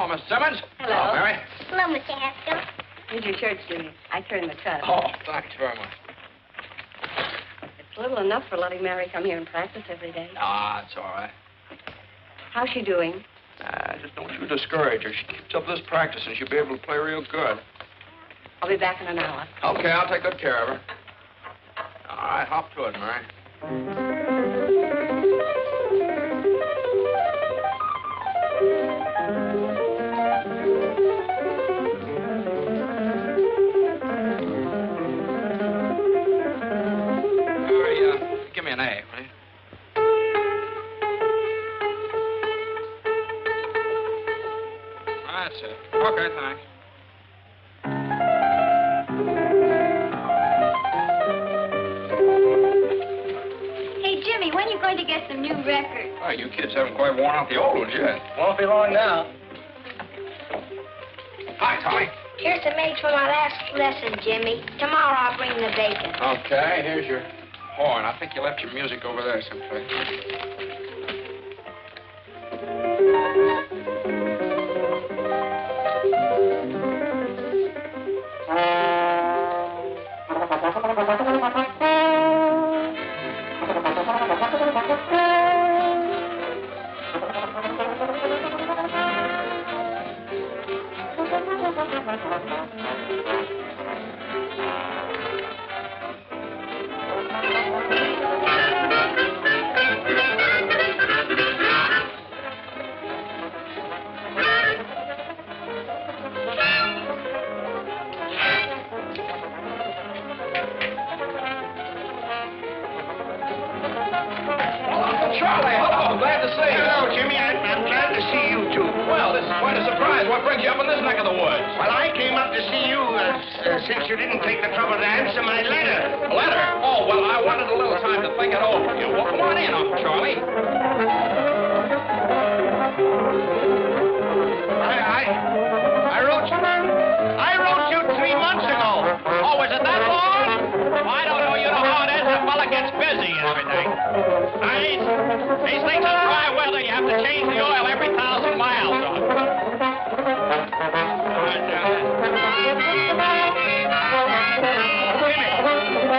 Hello, Miss Simmons. Hello. Hello, Mary. Hello, Mr. Haskell. Here's your shirts, Jimmy. I turned the cut. Oh, thanks very much. It's little enough for letting Mary come here and practice every day. Ah, it's all right. How's she doing? Just don't you discourage her. She keeps up this practice and she'll be able to play real good. I'll be back in an hour. Okay, I'll take good care of her. All right, hop to it, Mary. Give me an A, will you? That's it. Okay, thanks. Hey, Jimmy, when are you going to get some new records? Oh, you kids haven't quite worn out the old ones yet. Won't be long now. Hi, Tommy. Here's some eggs for my last lesson, Jimmy. Tomorrow I'll bring the bacon. Okay, here's your horn. I think you left your music over there someplace. Charlie, hello. Glad to see you. Hello, Jimmy. I'm glad to see you, too. Well, this is quite a surprise. What brings you up in this neck of the woods? Well, I came up to see you since you didn't take the trouble to answer my letter. A letter? Oh, well, I wanted a little time to think it over. You well, come on in, Uncle Charlie. I wrote you 3 months ago. Oh, is it that long? Well, I don't know. You know how it is. A fella gets busy and everything. These things are dry weather. You have to change the oil every 1,000 miles.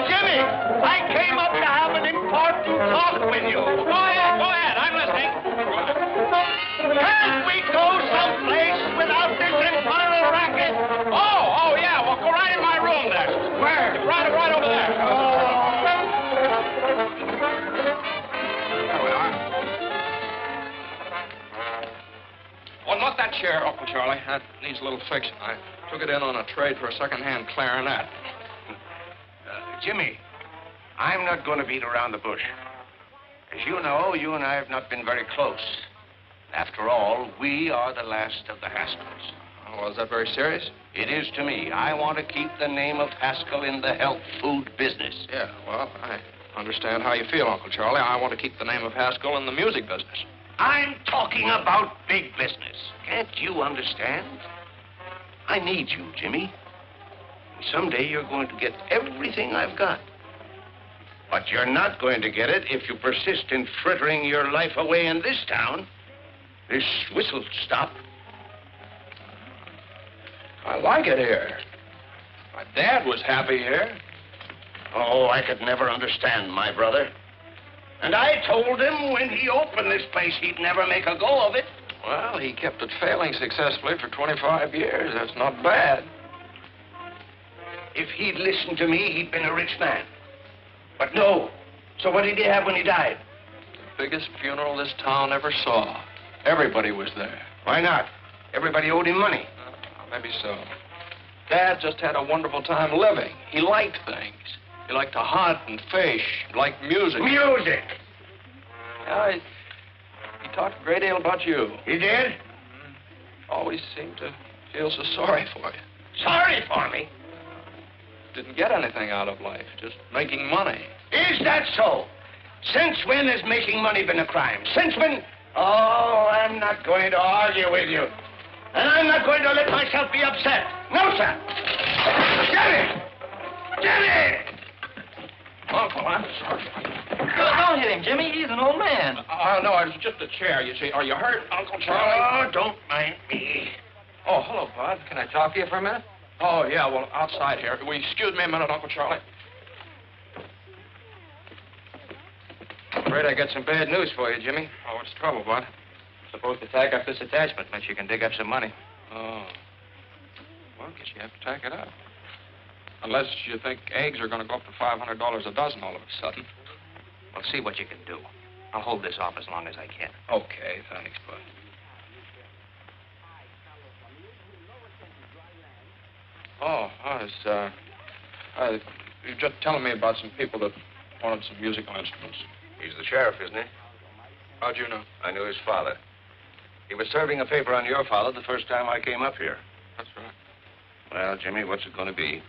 Jimmy, I came up to have an important talk with you. Go ahead. I'm listening. Can't we go someplace without this infernal racket? Oh, yeah. Well, go right in my room there. Where? Right over there. There we are. Oh, not that chair, Uncle Charlie. That needs a little fixing. I took it in on a trade for a second-hand clarinet. Jimmy, I'm not going to beat around the bush. As you know, you and I have not been very close. After all, we are the last of the Haskells. Oh, well, is that very serious? It is to me. I want to keep the name of Haskell in the health food business. Yeah, well, I understand how you feel, Uncle Charlie. I want to keep the name of Haskell in the music business. I'm talking about big business. Can't you understand? I need you, Jimmy. Someday you're going to get everything I've got. But you're not going to get it if you persist in frittering your life away in this town. This whistle stop. I like it here. My dad was happy here. Oh, I could never understand my brother. And I told him when he opened this place, he'd never make a go of it. Well, he kept it failing successfully for 25 years. That's not bad. If he'd listened to me, he'd been a rich man. But no. So what did he have when he died? The biggest funeral this town ever saw. Everybody was there. Why not? Everybody owed him money. Maybe so. Dad just had a wonderful time living. He liked things. He liked to hunt and fish. He liked music. Music! Yeah, he talked a great deal about you. He did? Always seemed to feel so sorry for you. Sorry for me? Didn't get anything out of life, just making money. Is that so? Since when has making money been a crime? Since when? Oh, I'm not going to argue with you. And I'm not going to let myself be upset. No, sir. Jenny! Jenny! Uncle, I'm sorry. Don't hit him, Jimmy. He's an old man. No, it's just a chair, you see. Are you hurt, Uncle Charlie? Oh, don't mind me. Oh, hello, Bud. Can I talk to you for a minute? Oh, yeah, well, outside here. Will you excuse me a minute, Uncle Charlie? Afraid I got some bad news for you, Jimmy. Oh, what's the trouble, Bud? Supposed to tack up this attachment, unless you can dig up some money. Oh. Well, I guess you have to tack it up. Unless you think eggs are going to go up to $500 a dozen all of a sudden. Well, see what you can do. I'll hold this off as long as I can. Okay, thanks, Bud. Oh, you were just telling me about some people that wanted some musical instruments. He's the sheriff, isn't he? How'd you know? I knew his father. He was serving a paper on your father the first time I came up here. That's right. Well, Jimmy, what's it going to be?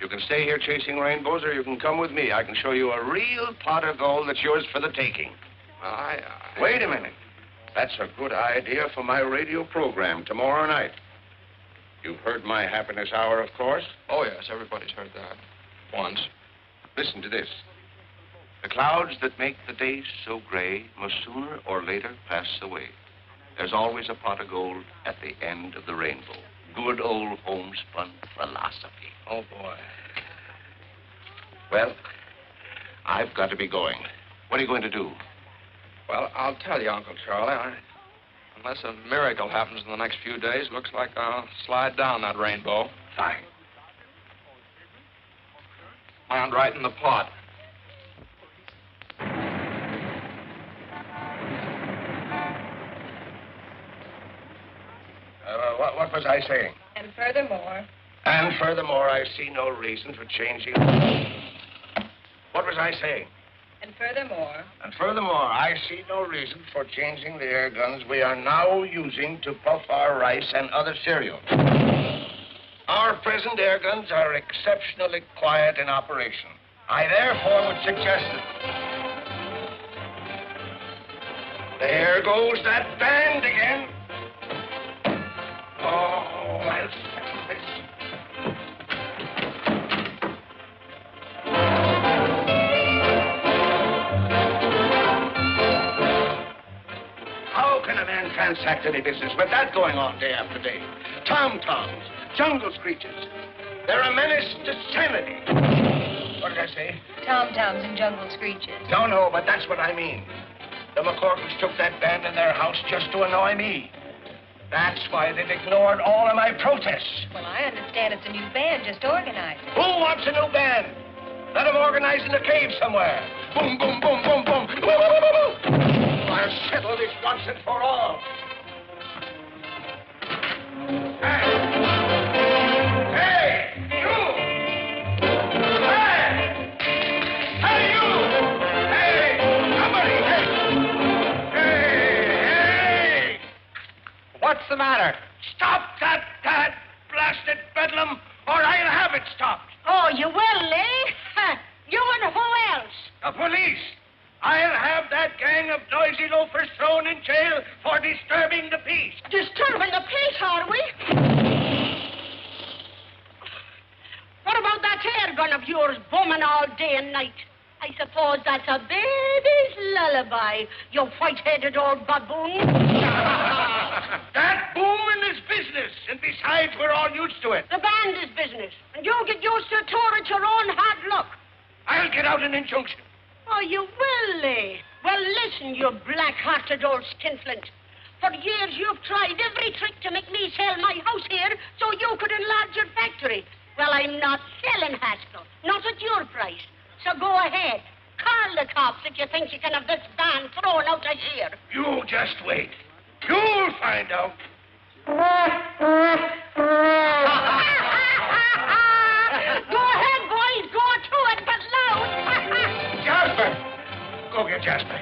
You can stay here chasing rainbows, or you can come with me. I can show you a real pot of gold that's yours for the taking. Well, Wait a minute. That's a good idea for my radio program tomorrow night. You've heard my happiness hour, of course. Oh, yes, everybody's heard that. Once. Listen to this. The clouds that make the days so gray must sooner or later pass away. There's always a pot of gold at the end of the rainbow. Good old homespun philosophy. Oh, boy. Well, I've got to be going. What are you going to do? Well, I'll tell you, Uncle Charlie. Unless a miracle happens in the next few days, looks like I'll slide down that rainbow. Fine. Land right in the pot. What was I saying? And furthermore... And furthermore, I see no reason for changing... What was I saying? And furthermore... And furthermore, I see no reason for changing the air guns we are now using to puff our rice and other cereal. Our present air guns are exceptionally quiet in operation. I therefore would suggest that... There goes that band again. Oh, I'll settle this. How can a man transact any business with that going on day after day? Tom-toms, jungle screeches. They're a menace to sanity. What did I say? Tom-toms and jungle screeches. No, but that's what I mean. The McCorkles took that band in their house just to annoy me. That's why they've ignored all of my protests. Well, I understand it's a new band just organized. Who wants a new band? Let them organize in the cave somewhere. Boom, boom, boom, boom, boom. Boo, boo, boo, boo, boo. I'll settle this once and for all. Hey, you! Hey, you! Hey, somebody! Hey! What's the matter? Stop that blasted bedlam, or I'll have it stopped. Oh, you will, eh? You and who else? The police. I'll have that gang of noisy loafers thrown in jail for disturbing the peace. Disturbing the peace, are we? What about that air gun of yours booming all day and night? I suppose that's a baby's lullaby, you white-headed old baboon. That booming is business, and besides, we're all used to it. The band is business, and you get used to it at your own hard luck. I'll get out an injunction. Oh, you will, eh? Well, listen, you black-hearted old skinflint. For years, you've tried every trick to make me sell my house here so you could enlarge your factory. Well, I'm not selling, Haskell. Not at your price. So go ahead. Call the cops if you think you can have this band thrown out of here. You just wait. You'll find out. Go ahead, boys. Go to it, but loud. Jasper! Go get Jasper.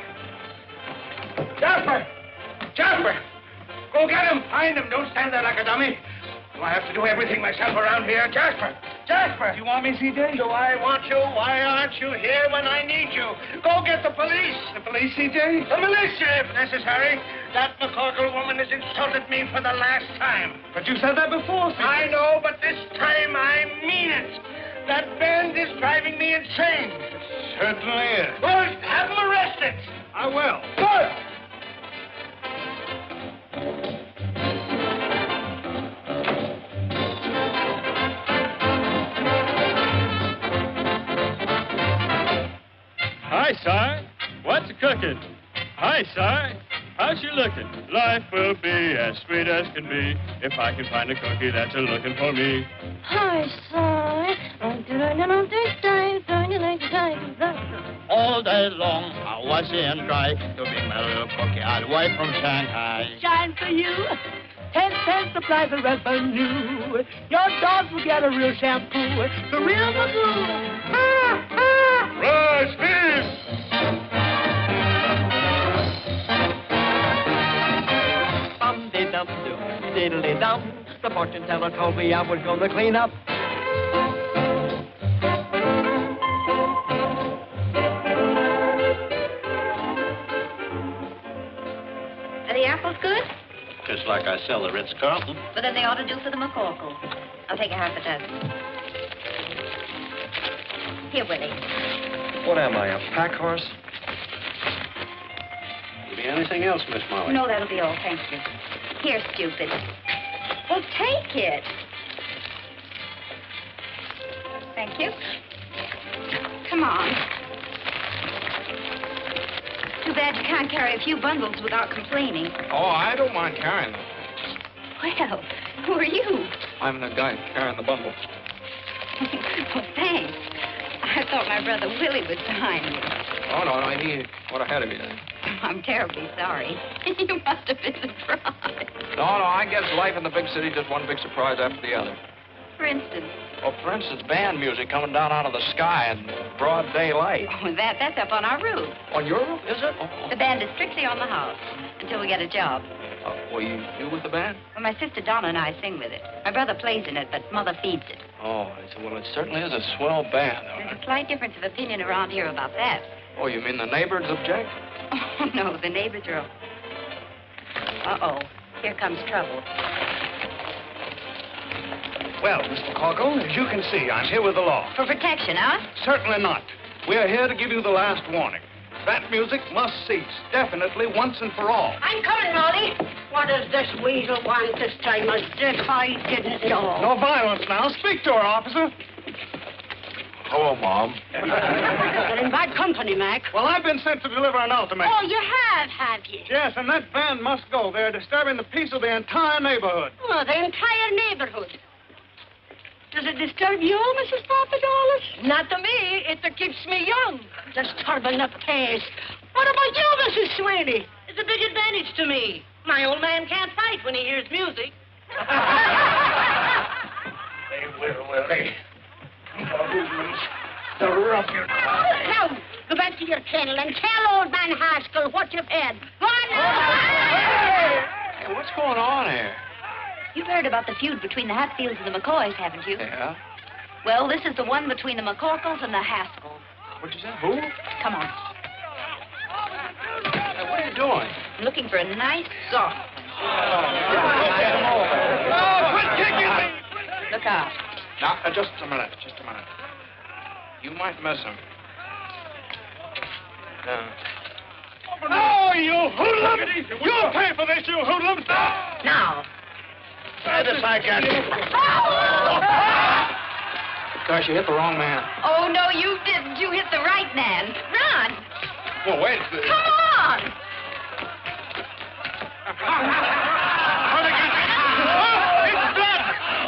Jasper! Go get him. Find him. Don't stand there like a dummy. Do I have to do everything myself around here? Jasper! Do you want me, C.J.? Do I want you? Why aren't you here when I need you? Go get the police. The police, C.J.? The militia, if necessary. That McCorkle woman has insulted me for the last time. But you said that before, C.J. I know, but this time I mean it. That band is driving me insane. Certainly is. Well, have them arrested. I will. Good. Hi, sir. What's cooking? Hi, sir. How's you looking? Life will be as sweet as can be if I can find a cookie that's a-looking for me. Hi, son. All day long, I was and try to be my little cookie all the way from Shanghai. Shine for you. 10 cents supply the revenue. Your dogs will get a real shampoo. The real Magoo. Rise, feast! Bum-de-dum-dum, diddly-dum. The fortune teller told me I was going to clean up. Are the apples good? Just like I sell the Ritz-Carlton. Well, then they ought to do for the McCorkle. I'll take a half a dozen. Here, Willie. What am I, a pack horse? Will be anything else, Miss Molly? No, that'll be all. Thank you. Here, stupid. Well, take it. Thank you. Come on. Too bad you can't carry a few bundles without complaining. Oh, I don't mind carrying them. Well, who are you? I'm the guy carrying the bundle. Well, thanks. I thought my brother Willie was behind me. Oh, no, he went ahead of me then. I'm terribly sorry. You must have been surprised. No, I guess life in the big city just one big surprise after the other. For instance? Well, for instance, band music coming down out of the sky in broad daylight. Oh, that's up on our roof. On your roof, is it? Oh. The band is strictly on the house until we get a job. Well, you with the band? Well, my sister Donna and I sing with it. My brother plays in it, but Mother feeds it. Oh, I said, well, it certainly is a swell band. There's a slight difference of opinion around here about that. Oh, you mean the neighbors object? Oh, no, the neighbors are... Uh-oh, here comes trouble. Well, Mr. Corkle, as you can see, I'm here with the law. For protection, huh? Certainly not. We are here to give you the last warning. That music must cease, definitely, once and for all. I'm coming, Molly. What does this weasel want this time? As if I didn't know. No violence now. Speak to her, officer. Hello, Mom. You're in bad company, Mac. Well, I've been sent to deliver an ultimatum. Oh, you have you? Yes, and that band must go. They're disturbing the peace of the entire neighborhood. Oh, the entire neighborhood. Does it disturb you, Mrs. Papadolus? Not to me. It keeps me young. Disturbing the peace. What about you, Mrs. Sweeney? It's a big advantage to me. My old man can't fight when he hears music. They will, Willie. The ruffian. Now, go back to your kennel and tell old man Haskell what you've had. Go on now. Hey, what's going on here? You've heard about the feud between the Hatfields and the McCoys, haven't you? Yeah? Well, this is the one between the McCorkles and the Haskells. What'd you say? Who? Come on. Hey, what are you doing? I'm looking for a nice, soft one. Oh, quit kicking me! Look out. Now, just a minute. You might miss him. Oh, you hoodlums! You'll pay for this, you hoodlums! Now. Try this, I got you. Gosh, you hit the wrong man. Oh, no, you didn't. You hit the right man. Run. Well, wait. Come on. It's blood!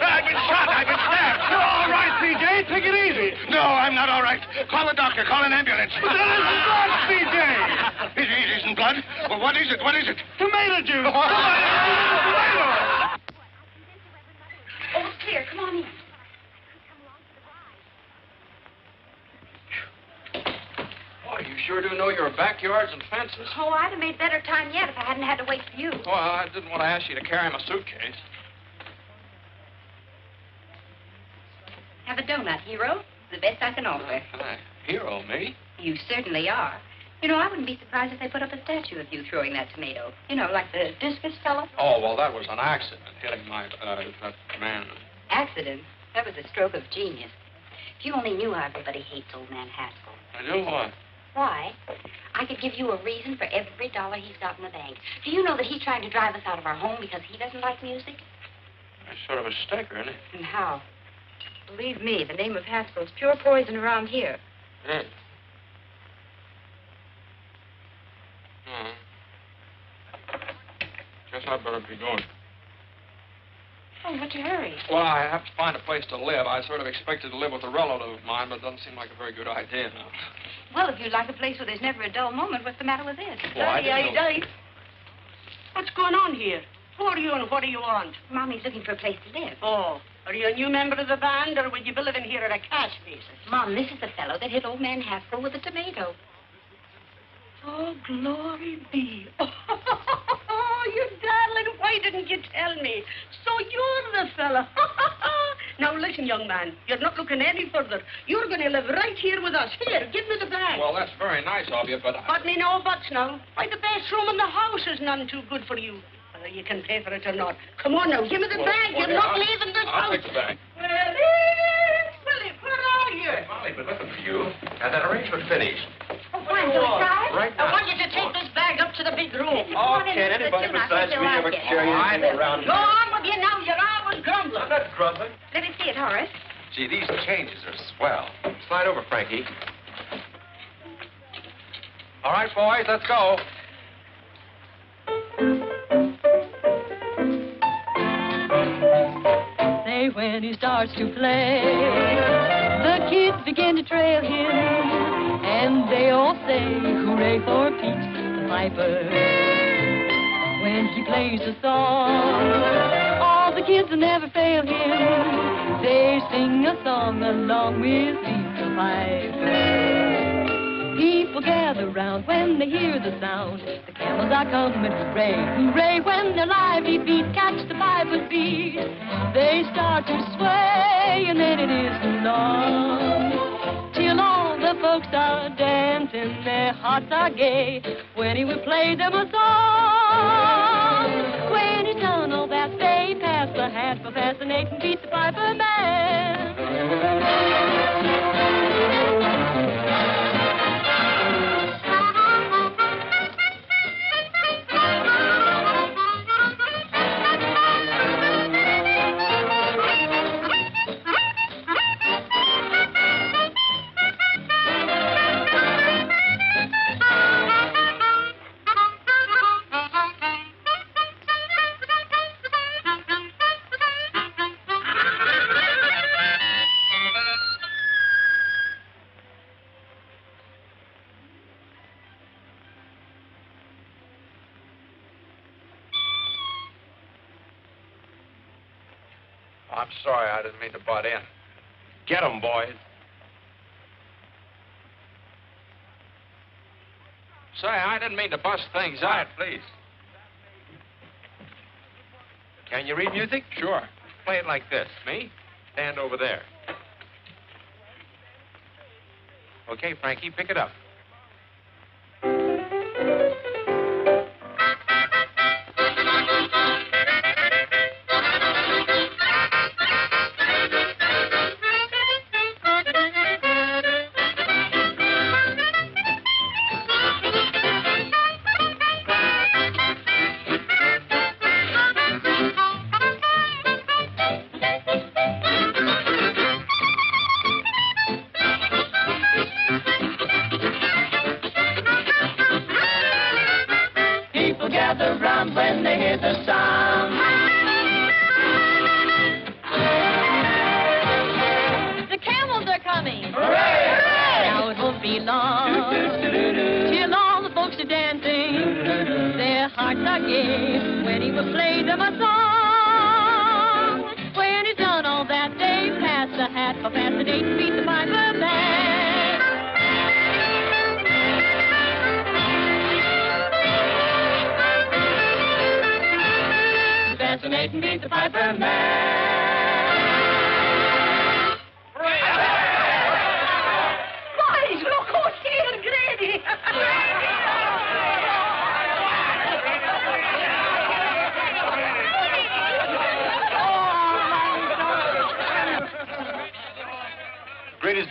I've been shot. I've been stabbed. You're all right, C.J. Take it easy. No, I'm not all right. Call the doctor. Call an ambulance. But that isn't blood, C.J. It isn't blood? Well, what is it? What is it? Tomato juice. Tomato! Oh, it's clear. Come on in. Oh, you sure do know your backyards and fences. Oh, I'd have made better time yet if I hadn't had to wait for you. Well, I didn't want to ask you to carry my suitcase. Have a donut, hero. The best I can offer. Hero, me? You certainly are. You know, I wouldn't be surprised if they put up a statue of you throwing that tomato. You know, like the discus fella. Oh, well, that was an accident, hitting my, that man. Accident? That was a stroke of genius. If If you only knew how everybody hates old man Haskell. I do what? Why? I could give you a reason for every dollar he's got in the bank. Do you know that he's trying to drive us out of our home because he doesn't like music? That's sort of a sticker, isn't it? And how? Believe me, the name of Haskell's pure poison around here. Yeah. Guess I'd better be going. Oh, what's your hurry? Well, I have to find a place to live. I sort of expected to live with a relative of mine, but it doesn't seem like a very good idea now. Well, if you'd like a place where there's never a dull moment, what's the matter with this? Well, I didn't know- What's going on here? Who are you and what do you want? Mommy's looking for a place to live. Oh, are you a new member of the band, or will you be living here at a cash basis? Mom, this is the fellow that hit old man Haskell with a tomato. Oh, glory be. Oh, you darling, why didn't you tell me? So you're the fella. Now, listen, young man, you're not looking any further. You're going to live right here with us. Here, give me the bag. Well, that's very nice of you, but... But me no buts now. Why, the best room in the house is none too good for you. Whether you can pay for it or not. Come on now, give me the bag. You're not leaving this I'll house. take the bag. Willie, where are you? Hey, Molly, been looking for you. And that arrangement finished. Oh, fine, do we try? Right I now. want you to take this bag up to the big room. Oh, can't anybody besides me ever carry anything around? Go on with you now. You're always grumbling. I'm not grumbling. Let me see it, Horace. Gee, these changes are swell. Slide over, Frankie. All right, boys, let's go. Say when he starts to play, the kids begin to trail him, and they all say, hooray for Pete the Piper. When he plays a song, all the kids will never fail him. They sing a song along with Pete the Piper. People gather round when they hear the sound. The camels are coming, hooray, hooray. When their lively feet catch the piper's beat, they start to sway, and then it isn't long till all the folks are dancing, their hearts are gay, when he will play them a song. When he's done all that, they pass the hat for fascinating Pete the Piper Man. I'm sorry, I didn't mean to butt in. Get 'em, boys. Say, I didn't mean to bust things Quiet, up. please. Can you read music? Sure. Play it like this. Me? Stand over there. Okay, Frankie, pick it up.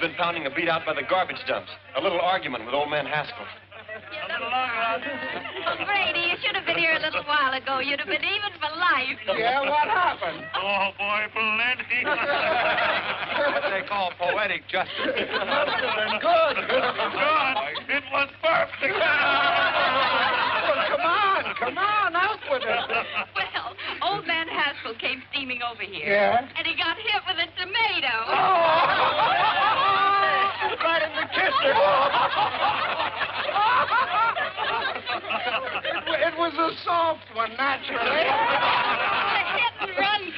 been pounding a beat out by the garbage dumps. A little argument with old man Haskell. Oh, Brady, you should have been here a little while ago. You'd have been even for life. Yeah, what happened? Oh, boy, plenty. What they call poetic justice. Must have been good. God, it was perfect. Well, come on, out with it. Well, old man Haskell came steaming over here. Yeah? And he got hit with a tomato. Right in the kisser. It was a soft one, naturally. A hit and run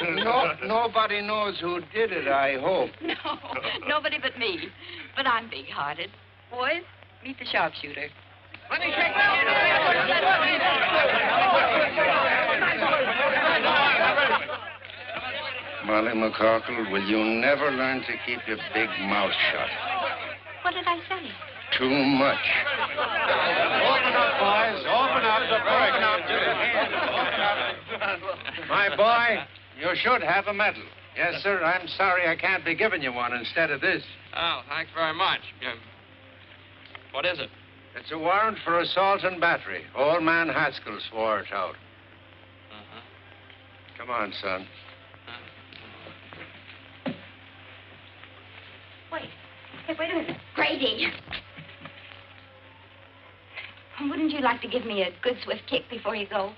kind. Nobody knows who did it, I hope. No, nobody but me. But I'm big-hearted. Boys, meet the sharpshooter. Let me shake Molly McCorkle, will you never learn to keep your big mouth shut? What did I say? Too much. Open up, boys. Open up. Open up. My boy, you should have a medal. Yes, sir. I'm sorry I can't be giving you one instead of this. Oh, thanks very much. What is it? It's a warrant for assault and battery. Old man Haskell swore it out. Uh-huh. Come on, son. Wait. Hey, wait a minute. Grady. Wouldn't you like to give me a good swift kick before you go?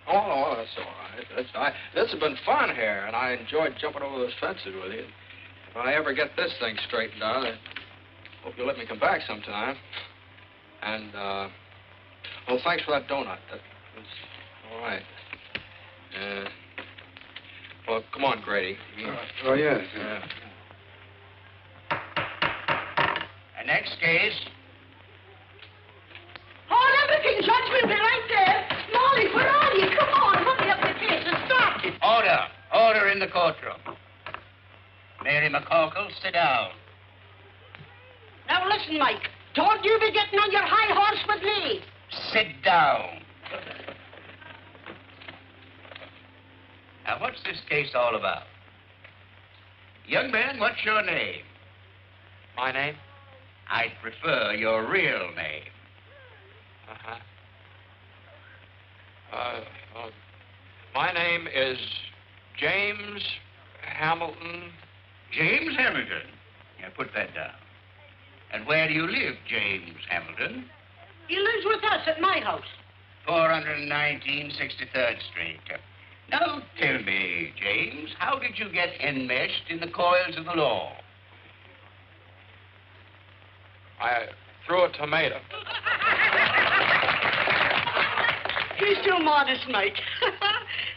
Oh, that's all right. This has been fun here, and I enjoyed jumping over those fences with you. If I ever get this thing straightened out, I hope you'll let me come back sometime. And, well, thanks for that donut. That was all right. Well, come on, Grady. Oh, yes. Yeah. The next case. Hold everything, Judge. We'll be right there. Molly, where are you? Come on, hurry up the case and start it. Order. Order in the courtroom. Mary McCorkle, sit down. Now listen, Mike. Don't you be getting on your high horse with me. Sit down. Now, what's this case all about? Young man, what's your name? My name? I'd prefer your real name. Uh-huh. My name is James Hamilton. James Hamilton. Yeah, put that down. And where do you live, James Hamilton? He lives with us at my house. 419 63rd Street. Now, tell me, James, how did you get enmeshed in the coils of the law? I threw a tomato. He's too modest, Mike.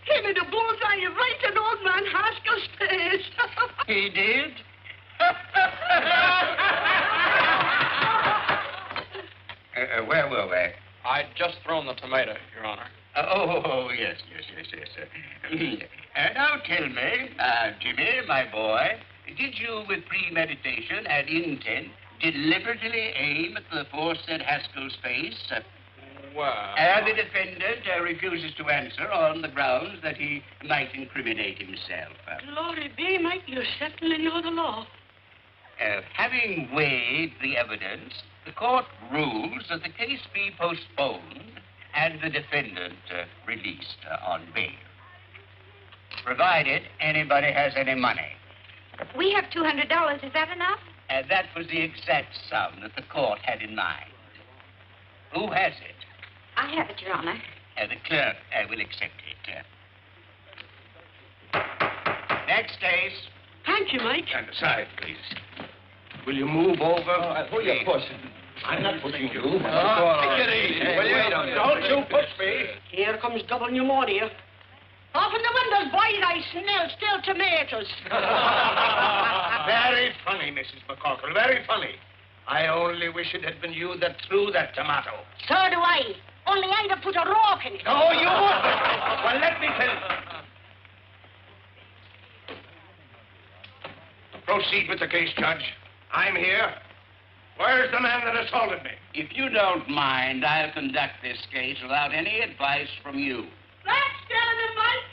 He made a bullseye right in old man Haskell's face. He did? Where were we? I'd just thrown the tomato, Your Honor. Yes. Now tell me, Jimmy, my boy, did you, with premeditation and intent, deliberately aim at the aforesaid Haskell's face? Well... And the defendant refuses to answer on the grounds that he might incriminate himself. Glory be, Mike, you certainly know the law. Having weighed the evidence, the court rules that the case be postponed and the defendant released on bail, provided anybody has any money. We have $200. Is that enough? That was the exact sum that the court had in mind. Who has it? I have it, Your Honor. The clerk will accept it. Next case. Thank you, Mike. Stand aside, please. Will you move over? Who you pushing? I'm not pushing you. Take it easy. Don't you push me. Here comes double pneumonia. Open the windows, boys. I smell still tomatoes. Very funny, Mrs. McCorkle. Very funny. I only wish it had been you that threw that tomato. So do I. Only I'd have put a rock in it. No, you wouldn't. Well, let me finish. Proceed with the case, Judge. I'm here. Where's the man that assaulted me? If you don't mind, I'll conduct this case without any advice from you. That's telling him, Mike.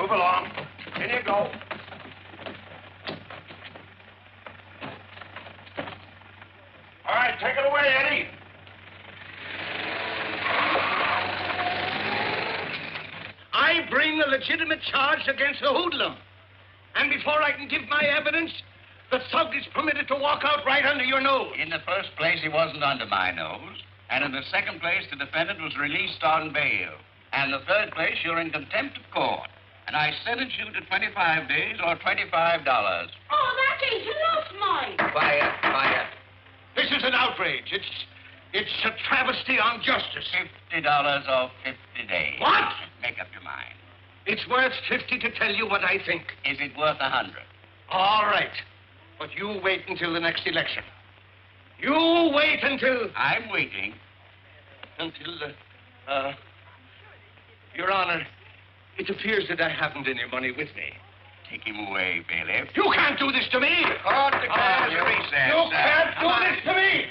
Move along. In you go. All right, take it away, Eddie. I bring a legitimate charge against the hoodlum. And before I can give my evidence, the thug is permitted to walk out right under your nose. In the first place, he wasn't under my nose. And in the second place, the defendant was released on bail. And in the third place, you're in contempt of court. And I sentence you to 25 days or $25. Oh, that ain't enough, Mike. Quiet. This is an outrage. It's a travesty on justice. $50 or 50 days. What? Make up your mind. It's worth 50 to tell you what I think. Is it worth 100? All right. But you wait until the next election. You wait until... I'm waiting. Until, Your Honor, it appears that I haven't any money with me. Take him away, bailiff. You can't do this to me! Court declares recess. You can't do this to me!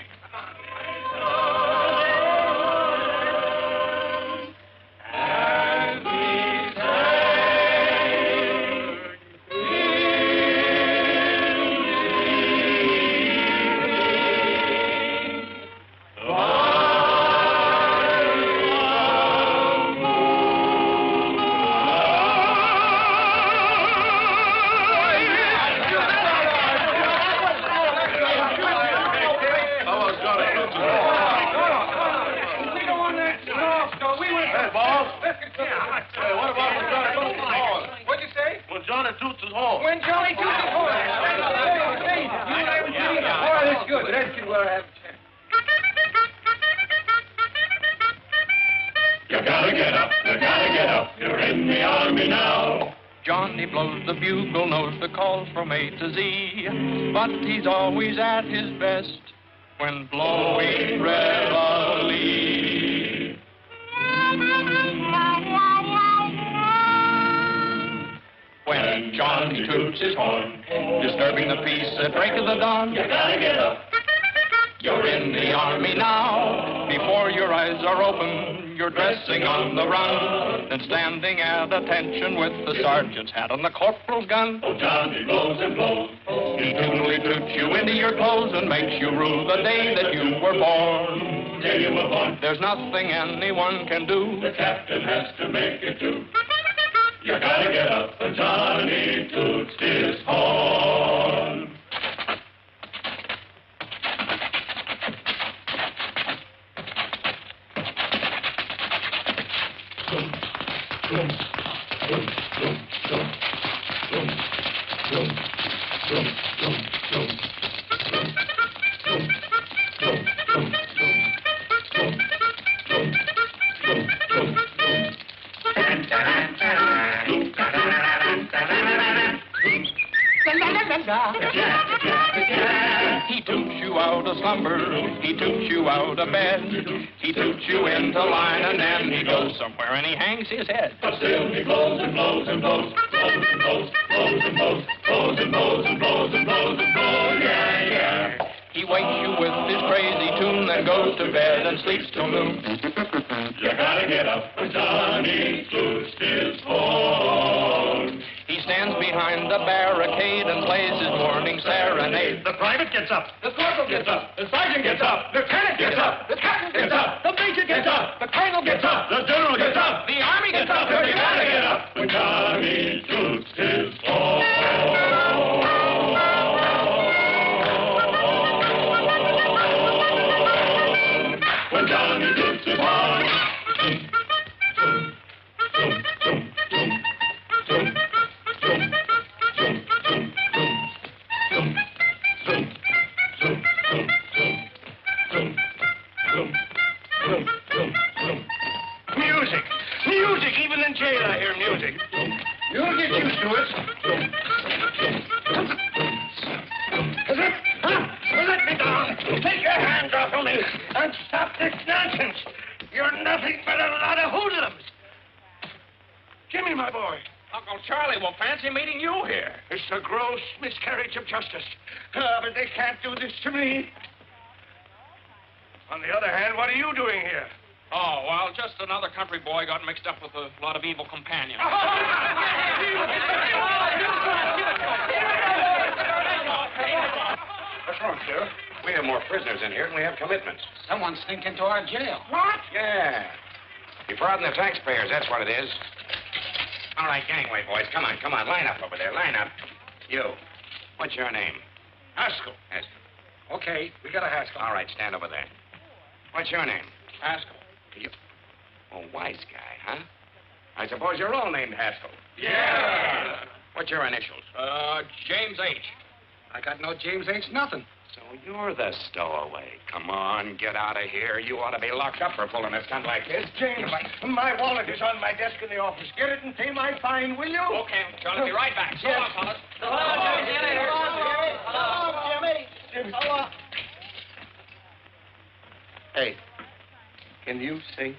The bugle knows the calls from A to Z, but he's always at his best when blowing reveille. When Johnny toots his horn, disturbing the peace at break of the dawn, you gotta get up. You're in the army now. Before your eyes are open, you're dressing on the run, then standing at attention with the sergeant's hat on the corporal's gun. Oh, Johnny blows and blows. He tunely toots you into your clothes and makes you rue the day that you were born. Day you were born. There's nothing anyone can do. The captain has to make it do. You gotta get up, and Johnny toots his horn. He toots you out of slumber, he toots you out of bed, he toots you into line, and then he goes somewhere and he hangs his head. But still he blows and blows and blows, blows and blows, blows and blows, blows and blows and blows and blows and blows, yeah, yeah. He wakes you with his crazy tune, then goes to bed and sleeps till noon. You gotta get up when Johnny toots his horn. He stands behind the barricade and plays his morning serenade. The private gets up. The corporal gets up. The sergeant gets up. The lieutenant gets up. The captain gets up. The major gets up. The colonel gets up. The general gets up. The army gets up. You gotta get up when Johnny toots his horn. When Johnny toots his horn. Music! Music! Even in jail I hear music. You'll get used to it. Let me down. Take your hands off of me and stop this nonsense. You're nothing but a lot of hoodlums. Jimmy, my boy. Uncle Charlie will fancy meeting you here. It's a gross miscarriage of justice. But they can't do this to me. On the other hand, what are you doing here? Oh, well, just another country boy got mixed up with a lot of evil companions. What's wrong, Stewart? We have more prisoners in here and we have commitments. Someone sneaked into our jail. What? Yeah. Defrauding the taxpayers, that's what it is. All right, gangway, boys. Come on, come on. Line up over there. Line up. You. What's your name? Haskell. Haskell. Okay, we got a Haskell. All right, stand over there. What's your name? Haskell. You. Oh, wise guy, huh? I suppose you're all named Haskell. Yeah. What's your initials? James H. I got no James H. nothing. So you're the stowaway. Come on, get out of here. You ought to be locked up for pulling a stunt like this. James, my wallet is on my desk in the office. Get it and pay my fine, will you? Okay, Charlie, be right back. So long, fellas. So long, Jimmy. So long, Jimmy. So long. Hey, can you sing?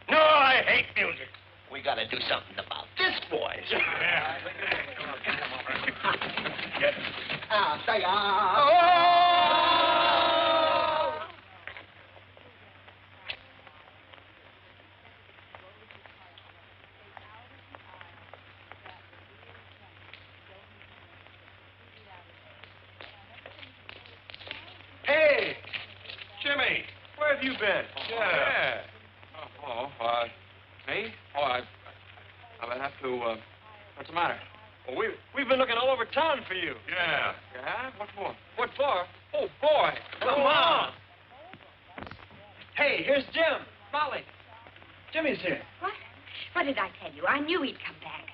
No, I hate music. We got to do something about this, boys. Hey, Jimmy, where have you been? Yeah. Me? Oh, I have to, what's the matter? Well, we've been looking all over town for you. Yeah. Yeah? What for? What for? Oh, boy. Come on. Hey, here's Jim. Molly. Jimmy's here. What? What did I tell you? I knew he'd come back.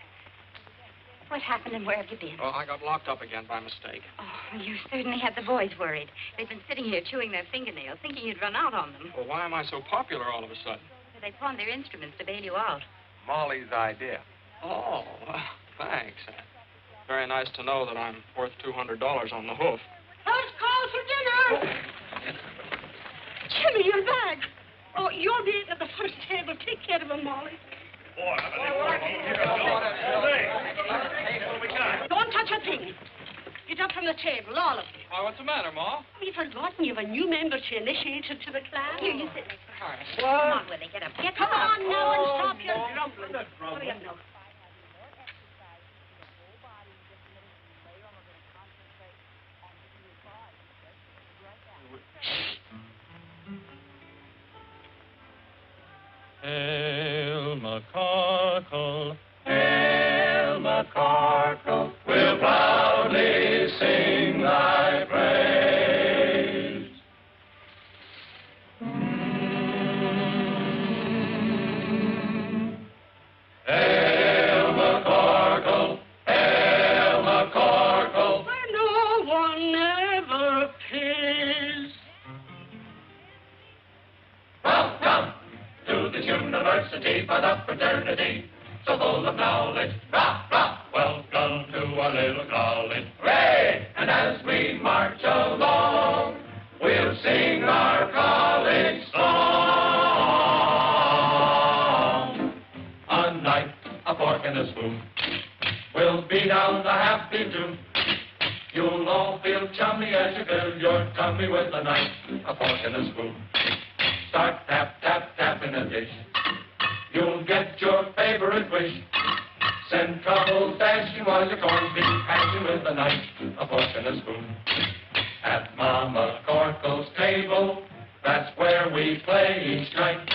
What happened and where have you been? Oh, I got locked up again by mistake. Oh, you certainly had the boys worried. They've been sitting here chewing their fingernails, thinking you'd run out on them. Well, why am I so popular all of a sudden? They pawned their instruments to bail you out. Molly's idea. Oh, thanks. Very nice to know that I'm worth $200 on the hoof. First call for dinner. Jimmy, you're back. Oh, you'll be at the first table. Take care of him, Molly. Don't touch a thing. Get up from the table, all of you. Why, what's the matter, Ma? Have you forgotten you have a new member to initiate you to the class? Here, you sit next to Horace. What? Come on, Willie, get up. Come on now and stop your grumbling. Hurry up now. Hail McCarkle, hail McCarkle, we'll proudly sing thy praise. Hail McCarkle, hail McCarkle, where no one ever pays. Welcome to this university for the fraternity, so full of knowledge. Rah, rah, welcome to our little college. Hooray! And as we march along, we'll sing our college song. A knife, a fork, and a spoon. We'll be down the happy tune. You'll all feel chummy as you fill your tummy with a knife, a fork, and a spoon. Start tap, tap, tap in a dish. You'll get your favorite wish. Send trouble dashing while your corned beef hashing with a knife, a fork, and a spoon. At Mama Corkle's table, that's where we play each night.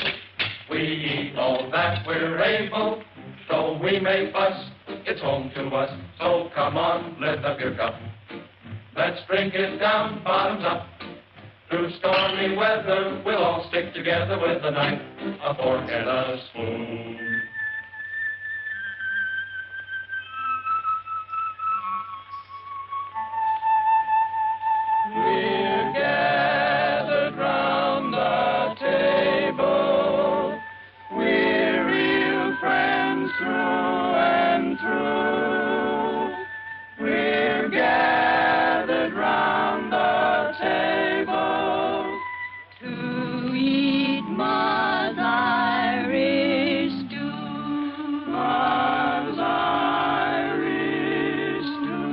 We eat all that we're able, though we may fuss, it's home to us. So come on, lift up your cup. Let's drink it down, bottoms up. Through stormy weather, we'll all stick together with a knife, a fork, and a spoon. We're gathered round the table. We're real friends through and through. We're gathered round the table to eat Ma's Irish stew. Ma's Irish stew.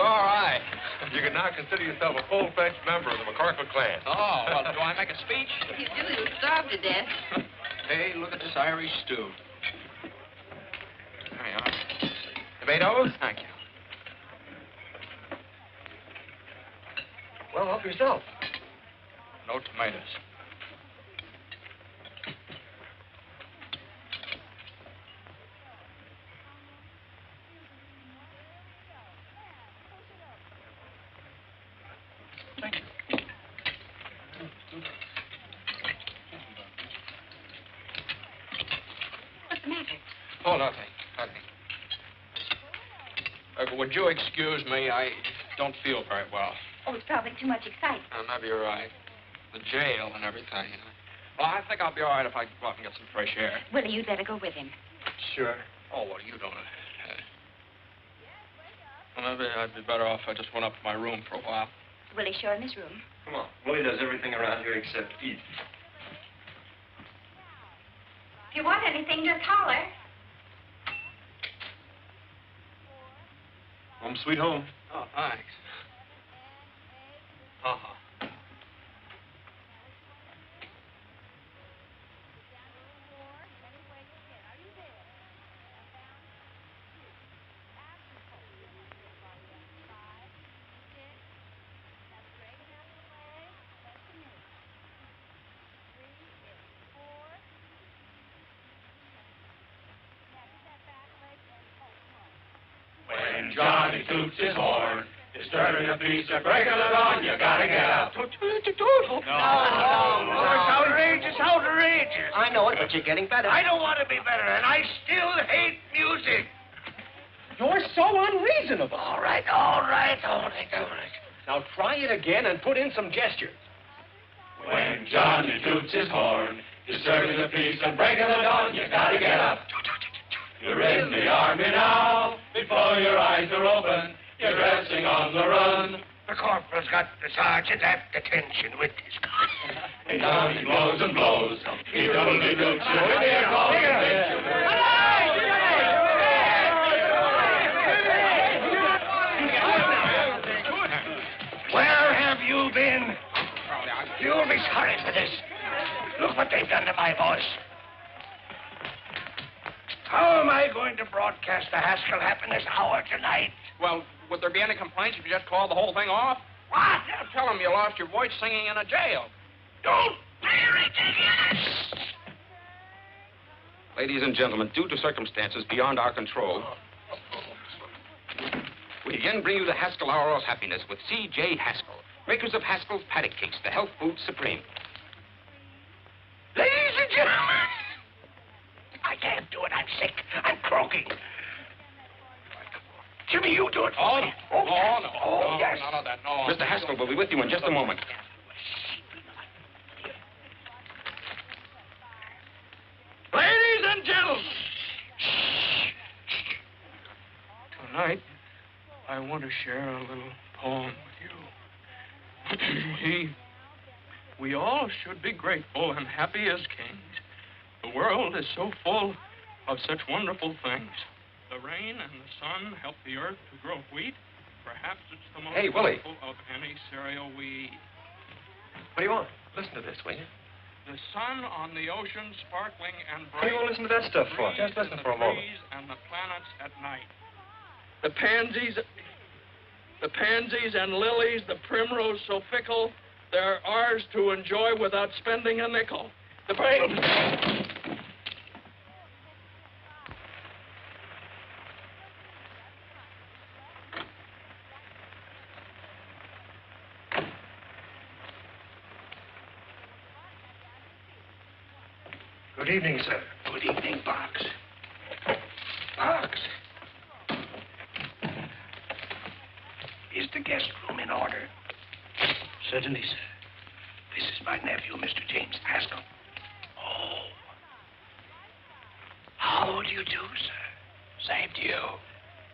all right. You can now consider yourself a full-fledged member of the McCorkle clan. Oh, well, do I make a speech? If you do, you'll starve to death. Hey, look at this Irish stew. There you are. Tomatoes? Thank you. Well, help yourself. No tomatoes. Thank you. What's the matter? Oh, nothing. Would you excuse me? I don't feel very well. Oh, it's probably too much excitement. Maybe you're right. The jail and everything. Well, I think I'll be all right if I go out and get some fresh air. Willie, you'd better go with him. Sure. Oh, well, you don't. Well, maybe I'd be better off if I just went up to my room for a while. Willie's sure in his room. Come on. Willie does everything around here except eat. If you want anything, just holler. Home sweet home. Oh, thanks. Uh-huh. When Johnny toots his horn, disturbing the peace or breaking the dawn, you gotta get up. No. It's outrageous, outrageous. I know it, but you're getting better. I don't want to be better, and I still hate music. You're so unreasonable. All right. Now try it again and put in some gestures. When Johnny toots his horn, disturbing the peace and breaking the dawn, you gotta get up. You're in the army now, before your eyes are open, you're dressing on the run. The corporal's got the sergeant at detention with his gun. And down he blows and blows, he doubly doots you with the air ball convention. Where have you been? You'll be sorry for this. Look what they've done to my voice. How am I going to broadcast the Haskell Happiness Hour tonight? Well, would there be any complaints if you just called the whole thing off? What? Tell them you lost your voice singing in a jail. Don't be ridiculous. Ladies and gentlemen, due to circumstances beyond our control, we again bring you the Haskell Hour of Happiness with C.J. Haskell, makers of Haskell's Paddock Cakes, the health food supreme. Ladies and gentlemen, I can't do it. I'm sick. I'm croaking. Jimmy, you do it for me. No, yes. none of that, no. Mr. Haskell will be with you in just a moment. Ladies and gentlemen. Tonight, I want to share a little poem with you. We all should be grateful and happy as kings. The world is so full of such wonderful things. The rain and the sun help the earth to grow wheat. Perhaps it's the most Hey, Willie. wonderful of any cereal we eat. What do you want? Listen to this, will you? The sun on the ocean sparkling and What do you bright. want to listen to that stuff for? Trees Just listen and for a the moment. trees and the planets at night. The pansies and lilies, the primrose so fickle, they're ours to enjoy without spending a nickel. The Good evening, sir. Good evening, Box. Box. Is the guest room in order? Certainly, sir. This is my nephew, Mr. James Haskell. Oh. How do you do, sir? Same to you.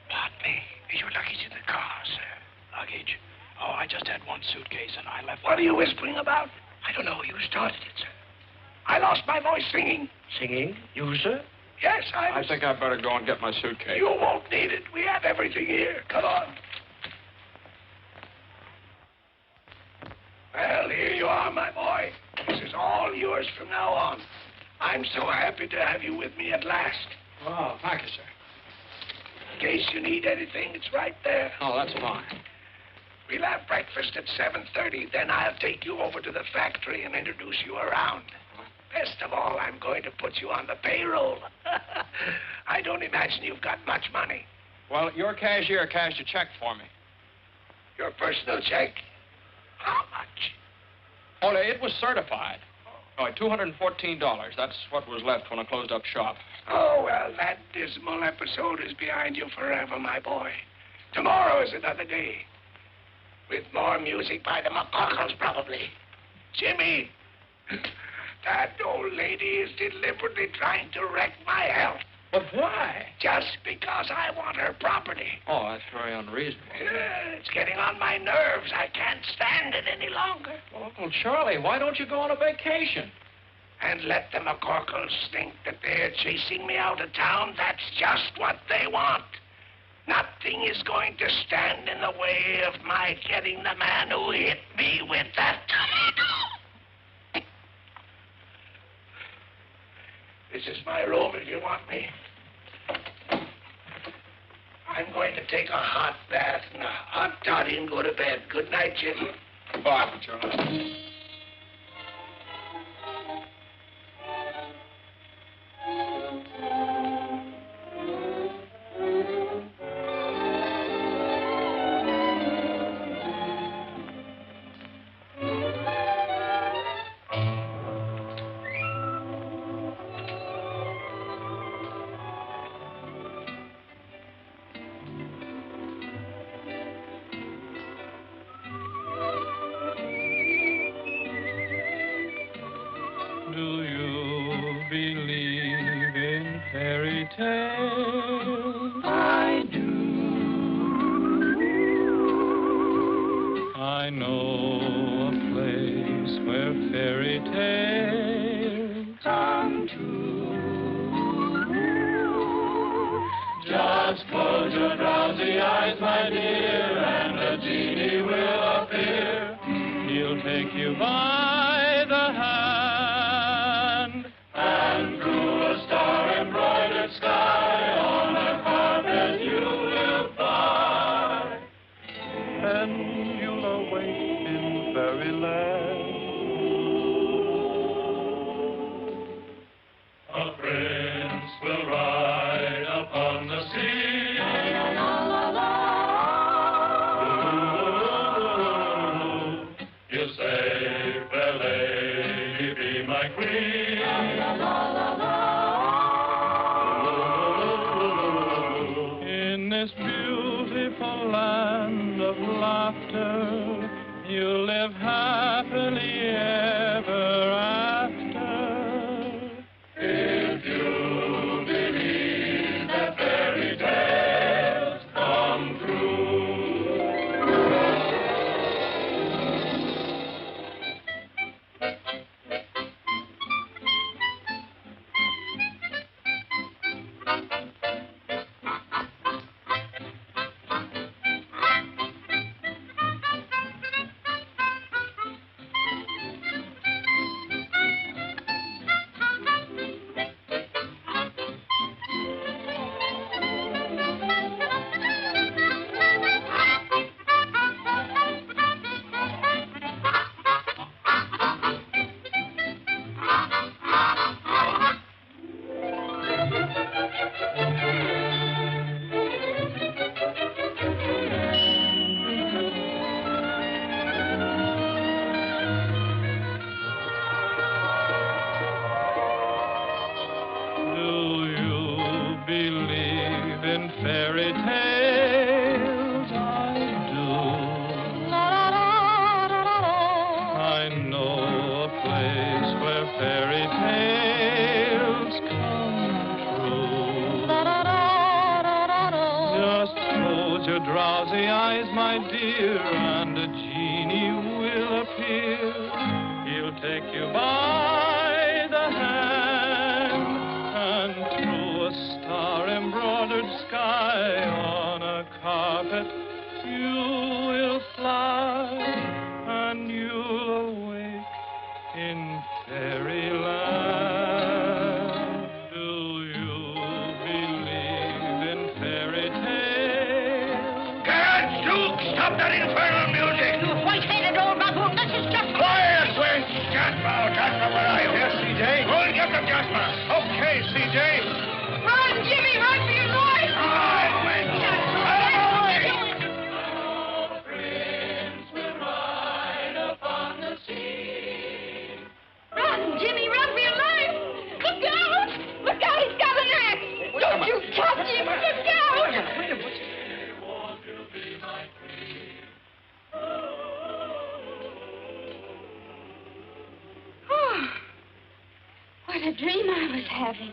Pardon me. Is your luggage in the car, sir? Luggage? Oh, I just had one suitcase and I left. What are you whispering about? I don't know. You started it, sir. I lost my voice singing. Singing? You, sir? Yes, I think I'd better go and get my suitcase. You won't need it. We have everything here. Come on. are, my boy. This is all yours from now on. I'm so happy to have you with me at last. Oh, thank you, sir. In case you need anything, it's right there. Oh, that's fine. We'll have breakfast at 7:30. Then I'll take you over to the factory and introduce you around. Best of all, I'm going to put you on the payroll. I don't imagine you've got much money. Well, your cashier cashed a check for me. Your personal check? How much? Oh, it was certified. Oh, $214. That's what was left when I closed up shop. Oh, well, that dismal episode is behind you forever, my boy. Tomorrow is another day. With more music by the McCockles, probably. Jimmy, that old lady is deliberately trying to wreck my health. But why? Just because I want her property. Oh, that's very unreasonable. Yeah, it's getting on my nerves. I can't stand it any longer. Well, Uncle Charlie, why don't you go on a vacation? And let the McCorkles think that they're chasing me out of town. That's just what they want. Nothing is going to stand in the way of my getting the man who hit me with that tomato. This is my room if you want me. I'm going to take a hot bath and a hot toddy and go to bed. Good night, Jim. Bye, Charlie. You will fly and you'll awake Stop that infernal music! You white-headed old baboon, this is just... Quiet, Wing! Jasper, where are you? Yes, C.J.? Go and get them, Jasper. Okay, C.J. Run, Jimmy, run for your life! Run, Wing! Run, Jimmy, run for your life! Look out! Look out, he's got an axe! Don't you touch him! Look out! Oh, what a dream I was having.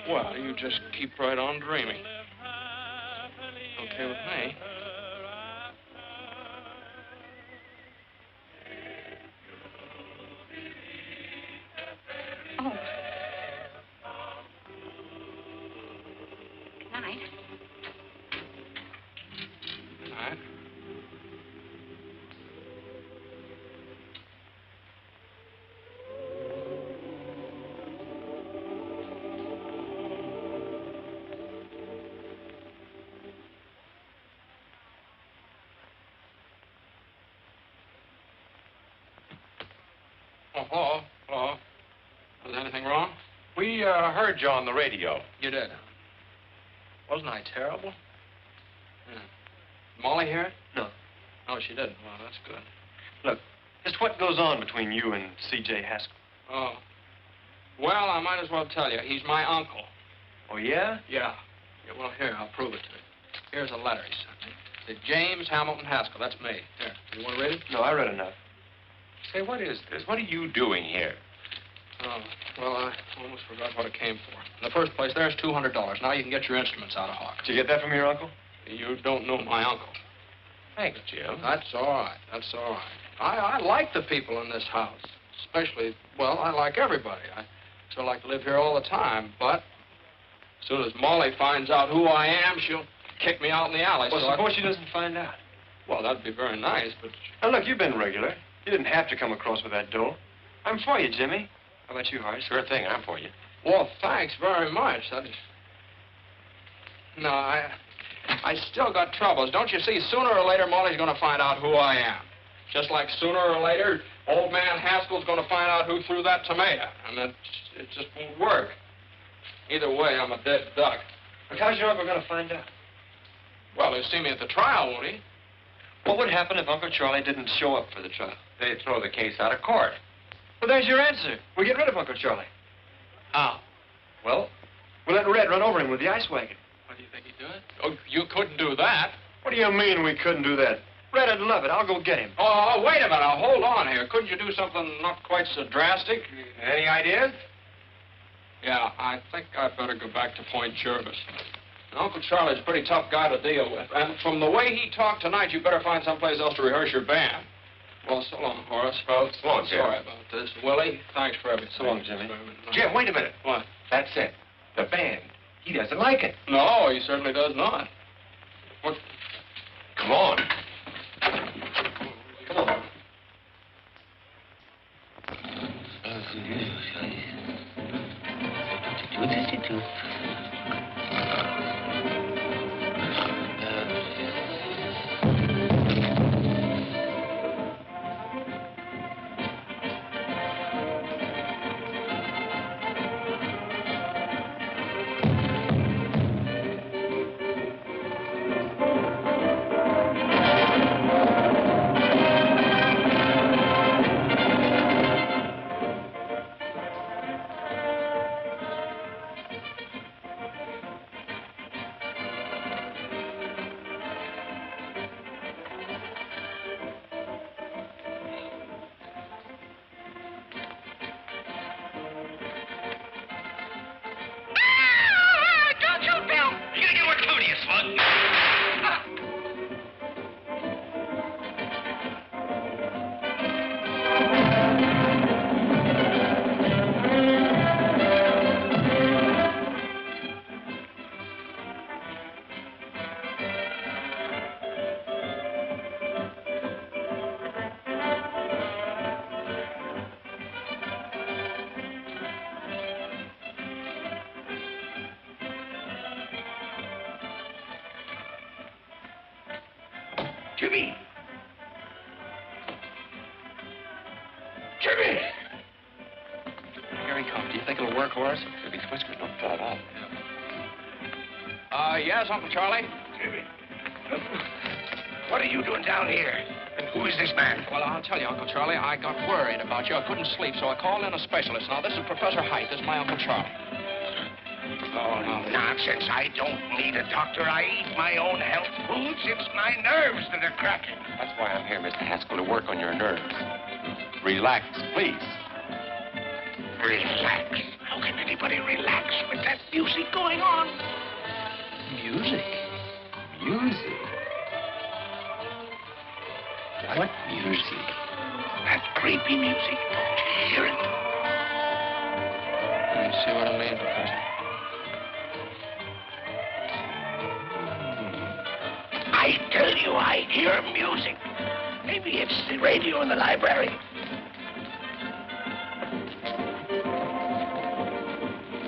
Well, you just keep right on dreaming. Okay with me. Oh. Good night. All right. Oh, hello. Hello. Was anything wrong? We heard you on the radio. You did. Wasn't I terrible? Yeah. Molly hear it? No. Oh, she didn't. Well, that's good. Look, just what goes on between you and C.J. Haskell? Oh. Well, I might as well tell you. He's my uncle. Oh, yeah? Yeah. Yeah, well, here, I'll prove it to you. Here's a letter he sent me. To James Hamilton Haskell. That's me. Here. You want to read it? No, I read enough. Say, what is this? What are you doing here? Oh, well, I almost forgot what it came for. In the first place, there's $200. Now you can get your instruments out of Hawk. Did you get that from your uncle? You don't know my uncle. Thanks, Jim. That's all right. That's all right. I like the people in this house. Especially, well, I like everybody. I still like to live here all the time. But as soon as Molly finds out who I am, she'll kick me out in the alley. Well, so suppose she doesn't find out. Well, that'd be very nice, but... Now, look, you've been regular. You didn't have to come across with that dough. I'm for you, Jimmy. How about you, Horace? Sure thing, I'm for you. Well, thanks very much. No, I still got troubles. Don't you see, sooner or later, Molly's going to find out who I am. Just like sooner or later, old man Haskell's going to find out who threw that tomato. And it just won't work. Either way, I'm a dead duck. But how's your uncle going to find out? Well, he'll see me at the trial, won't he? What would happen if Uncle Charlie didn't show up for the trial? They'd throw the case out of court. Well, there's your answer. We'll get rid of Uncle Charlie. How? Well, we'll let Red run over him with the ice wagon. What do you think he'd do it? Oh, you couldn't do that. What do you mean we couldn't do that? Red'd love it. I'll go get him. Oh, wait a minute. Now, hold on here. Couldn't you do something not quite so drastic? Any ideas? Yeah, I think I'd better go back to Point Jervis. Uncle Charlie's a pretty tough guy to deal with. And from the way he talked tonight, you better find someplace else to rehearse your band. Well, so long, Horace. Well, so long, Jim. Sorry about this. Willie, thanks for everything. So long, Jimmy. Jim, wait a minute. What? That's it. The band. He doesn't like it. No, he certainly does not. What? Come on. Come on. Jimmy! Jimmy! Here he comes. Do you think it'll work, Horace? If his whiskers don't fill it out. Yes, Uncle Charlie? Jimmy. What are you doing down here? And who is this man? Well, I'll tell you, Uncle Charlie, I got worried about you. I couldn't sleep, so I called in a specialist. Now, this is Professor Height. This is my Uncle Charlie. Oh, nonsense. I don't need a doctor. I eat my own health foods. It's my nerves that are cracking. That's why I'm here, Mr. Haskell, to work on your nerves. Relax, please. Relax? How can anybody relax with that music going on? Music? Music? What music? That creepy music. Don't you hear it? You see what I mean, Professor? I tell you, I hear music. Maybe it's the radio in the library.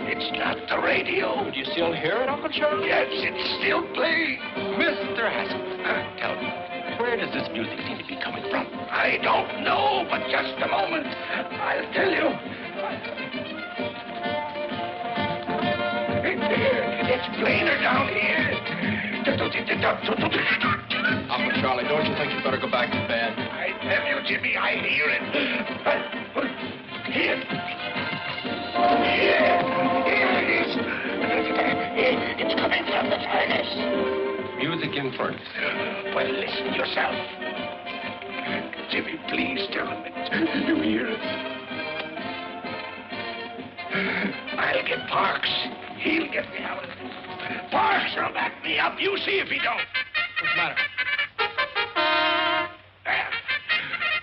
It's not the radio. Do you still hear it, Uncle Charlie? Yes, it's still playing. Mr. Haskell, tell me, where does this music seem to be coming from? I don't know, but just a moment. I'll tell you. It's plainer down here. Uncle Charlie, don't you think you better go back to bed? I tell you, Jimmy, I hear it. Here. Here it is. It's coming from the furnace. Music in furnace. Well, listen yourself. Jimmy, please tell him it. You hear it? I'll get Parks. He'll get me out of this. Parks will back me up. You see if he don't. What's the matter?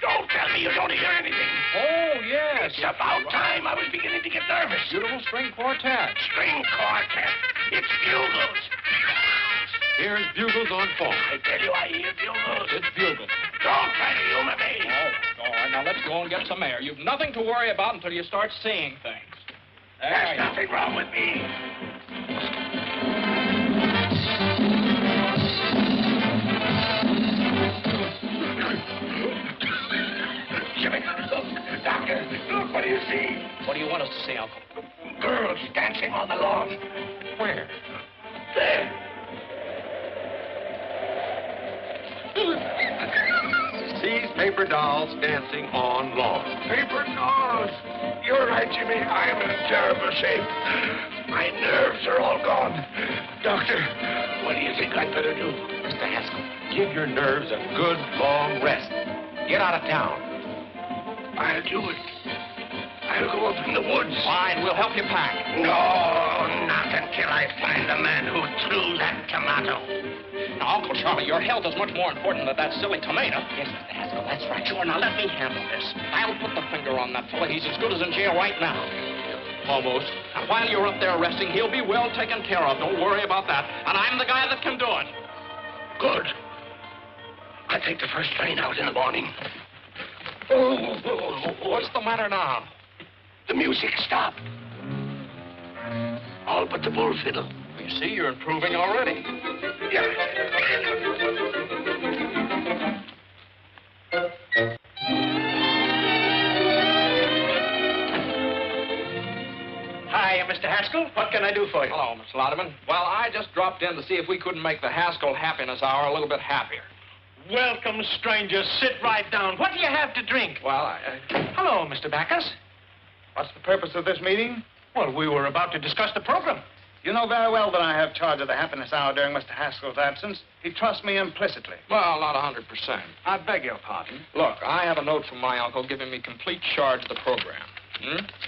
Don't tell me you don't hear anything. Oh, yes. It's about time. I was beginning to get nervous. Beautiful string quartet. String quartet. It's bugles. Here's bugles on phone. I tell you, I hear bugles. It's bugles. Don't try to humor me. Oh, all right. Now, let's go and get some air. You've nothing to worry about until you start seeing things. There's nothing wrong with me. Jimmy, look. Doctor, look. What do you see? What do you want us to see, Uncle? Girls dancing on the lawn. Where? There. Sees paper dolls dancing on lawn. Paper dolls. You're right, Jimmy. I'm in terrible shape. My nerves are all gone. Doctor, what do you think I'd better do? Mr. Haskell, give your nerves a good long rest. Get out of town. I'll do it. I'll go up in the woods. Fine, we'll help you pack. No, not until I find the man who threw that tomato. Now, Uncle Charlie, your health is much more important than that silly tomato. Yes, Mr. Haskell, that's right. Sure, now let me handle this. I'll put the finger on that fella. He's as good as in jail right now. Almost. Now, while you're up there resting, he'll be well taken care of. Don't worry about that. And I'm the guy that can do it. Good. I'll take the first train out in the morning. What's the matter now? The music stopped. All but the bull fiddle. You see, you're improving already. Yeah. Hi, Mr. Haskell. What can I do for you? Hello, Mr. Lauderman. Well, I just dropped in to see if we couldn't make the Haskell Happiness Hour a little bit happier. Welcome, stranger. Sit right down. What do you have to drink? Well, Hello, Mr. Backus. What's the purpose of this meeting? Well, we were about to discuss the program. You know very well that I have charge of the happiness hour during Mr. Haskell's absence. He trusts me implicitly. Well, not 100%. I beg your pardon. Look, I have a note from my uncle giving me complete charge of the program.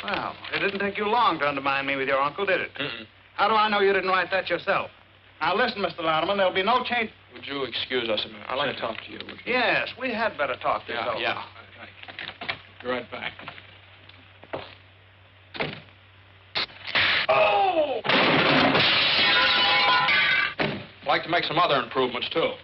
Well, it didn't take you long to undermine me with your uncle, did it? Mm-mm. How do I know you didn't write that yourself? Now, listen, Mr. Lauderman, there'll be no change. Would you excuse us a minute? I'd like to talk to you. Yes, we had better talk this over. Yeah. Be right back. Oh! I'd like to make some other improvements, too.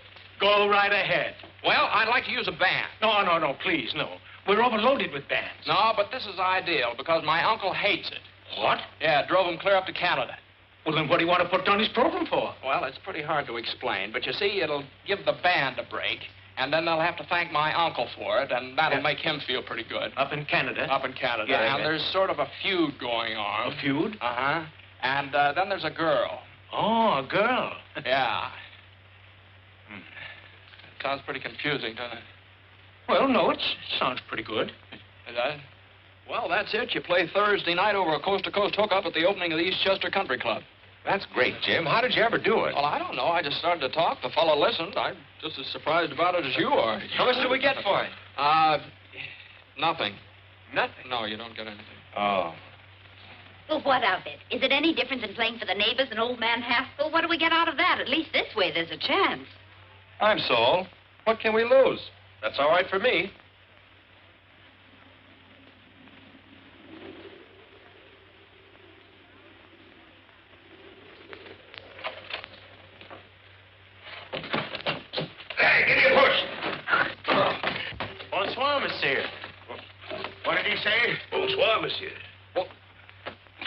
Go right ahead. Well, I'd like to use a band. No, please, no. We're overloaded with bands. No, but this is ideal because my uncle hates it. What? Yeah, drove him clear up to Canada. Well, then what do you want to put on his program for? Well, it's pretty hard to explain, but you see, it'll give the band a break, And then they'll have to thank my uncle for it, and that'll make him feel pretty good. Up in Canada? Up in Canada. Yeah, and there's sort of a feud going on. A feud? Uh-huh. And then there's a girl. Oh, a girl. Yeah. Sounds pretty confusing, doesn't it? Well, no, it sounds pretty good. It does? Well, that's it. You play Thursday night over a coast-to-coast hookup at the opening of the Eastchester Country Club. That's great, Jim. How did you ever do it? Well, I don't know. I just started to talk. The fellow listened. I'm just as surprised about it as you are. How much do we get for it? Nothing. Nothing? No, you don't get anything. Oh. Well, what of it? Is it any different than playing for the neighbors and old man Haskell? What do we get out of that? At least this way there's a chance. I'm Saul. What can we lose? That's all right for me. Hey, give me a push. Bonsoir, monsieur. What did he say? Bonsoir, monsieur.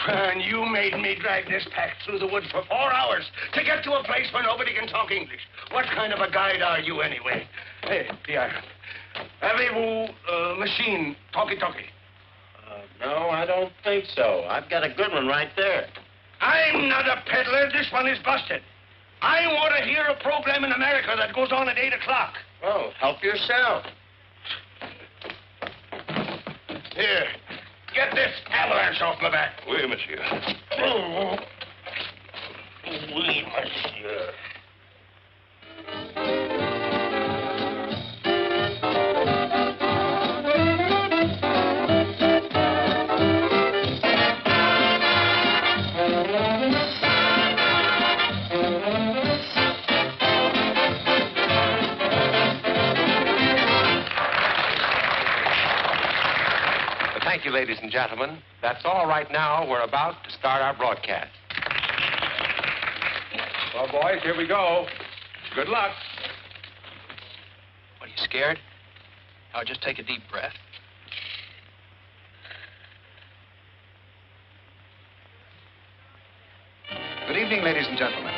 And you made me drag this pack through the woods for 4 hours to get to a place where nobody can talk English. What kind of a guide are you, anyway? Hey, Pierre, avez-vous machine talkie-talkie? No, I don't think so. I've got a good one right there. I'm not a peddler. This one is busted. I want to hear a program in America that goes on at 8 o'clock. Oh, help yourself. Here, get this avalanche off my back. Oui, monsieur. Oh, oui, monsieur. Thank you, ladies and gentlemen. That's all right now. We're about to start our broadcast. Well, boys, here we go. Good luck. What, are you scared? Now, just take a deep breath. Good evening, ladies and gentlemen.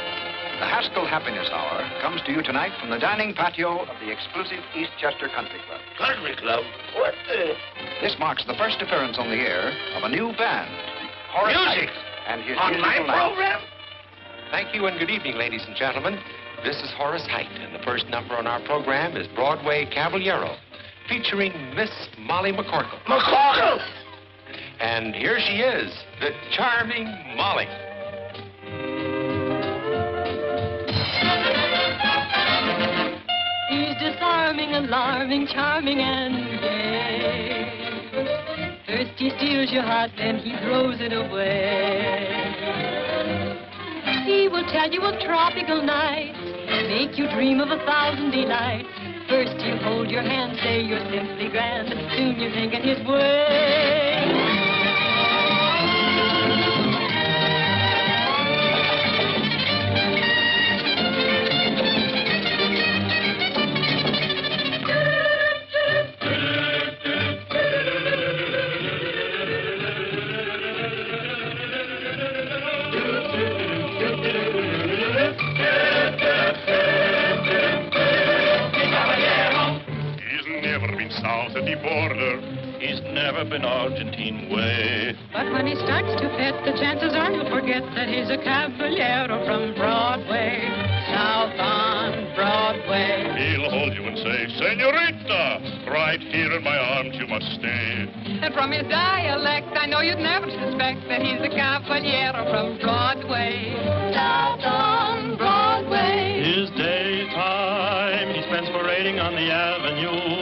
The Haskell Happiness Hour comes to you tonight from the dining patio of the exclusive Eastchester Country Club. Country Club? What the... This marks the first appearance on the air of a new band. Horace Music? Height and his On my musical line. program? Thank you and good evening, ladies and gentlemen. This is Horace Height, and the first number on our program is Broadway Caballero, featuring Miss Molly McCorkle. McCorkle? And here she is, the charming Molly. He's disarming, alarming, charming, and gay. First he steals your heart, then he throws it away. He will tell you of tropical nights, make you dream of 1,000 delights. First he'll hold your hand, say you're simply grand, soon you're thinking his way. South of the border, he's never been Argentine way. But when he starts to pet, the chances are you'll forget that he's a caballero from Broadway, south on Broadway. He'll hold you and say, Senorita, right here in my arms you must stay. And from his dialect, I know you'd never suspect that he's a caballero from Broadway, south on Broadway. His daytime he spends parading on the avenue.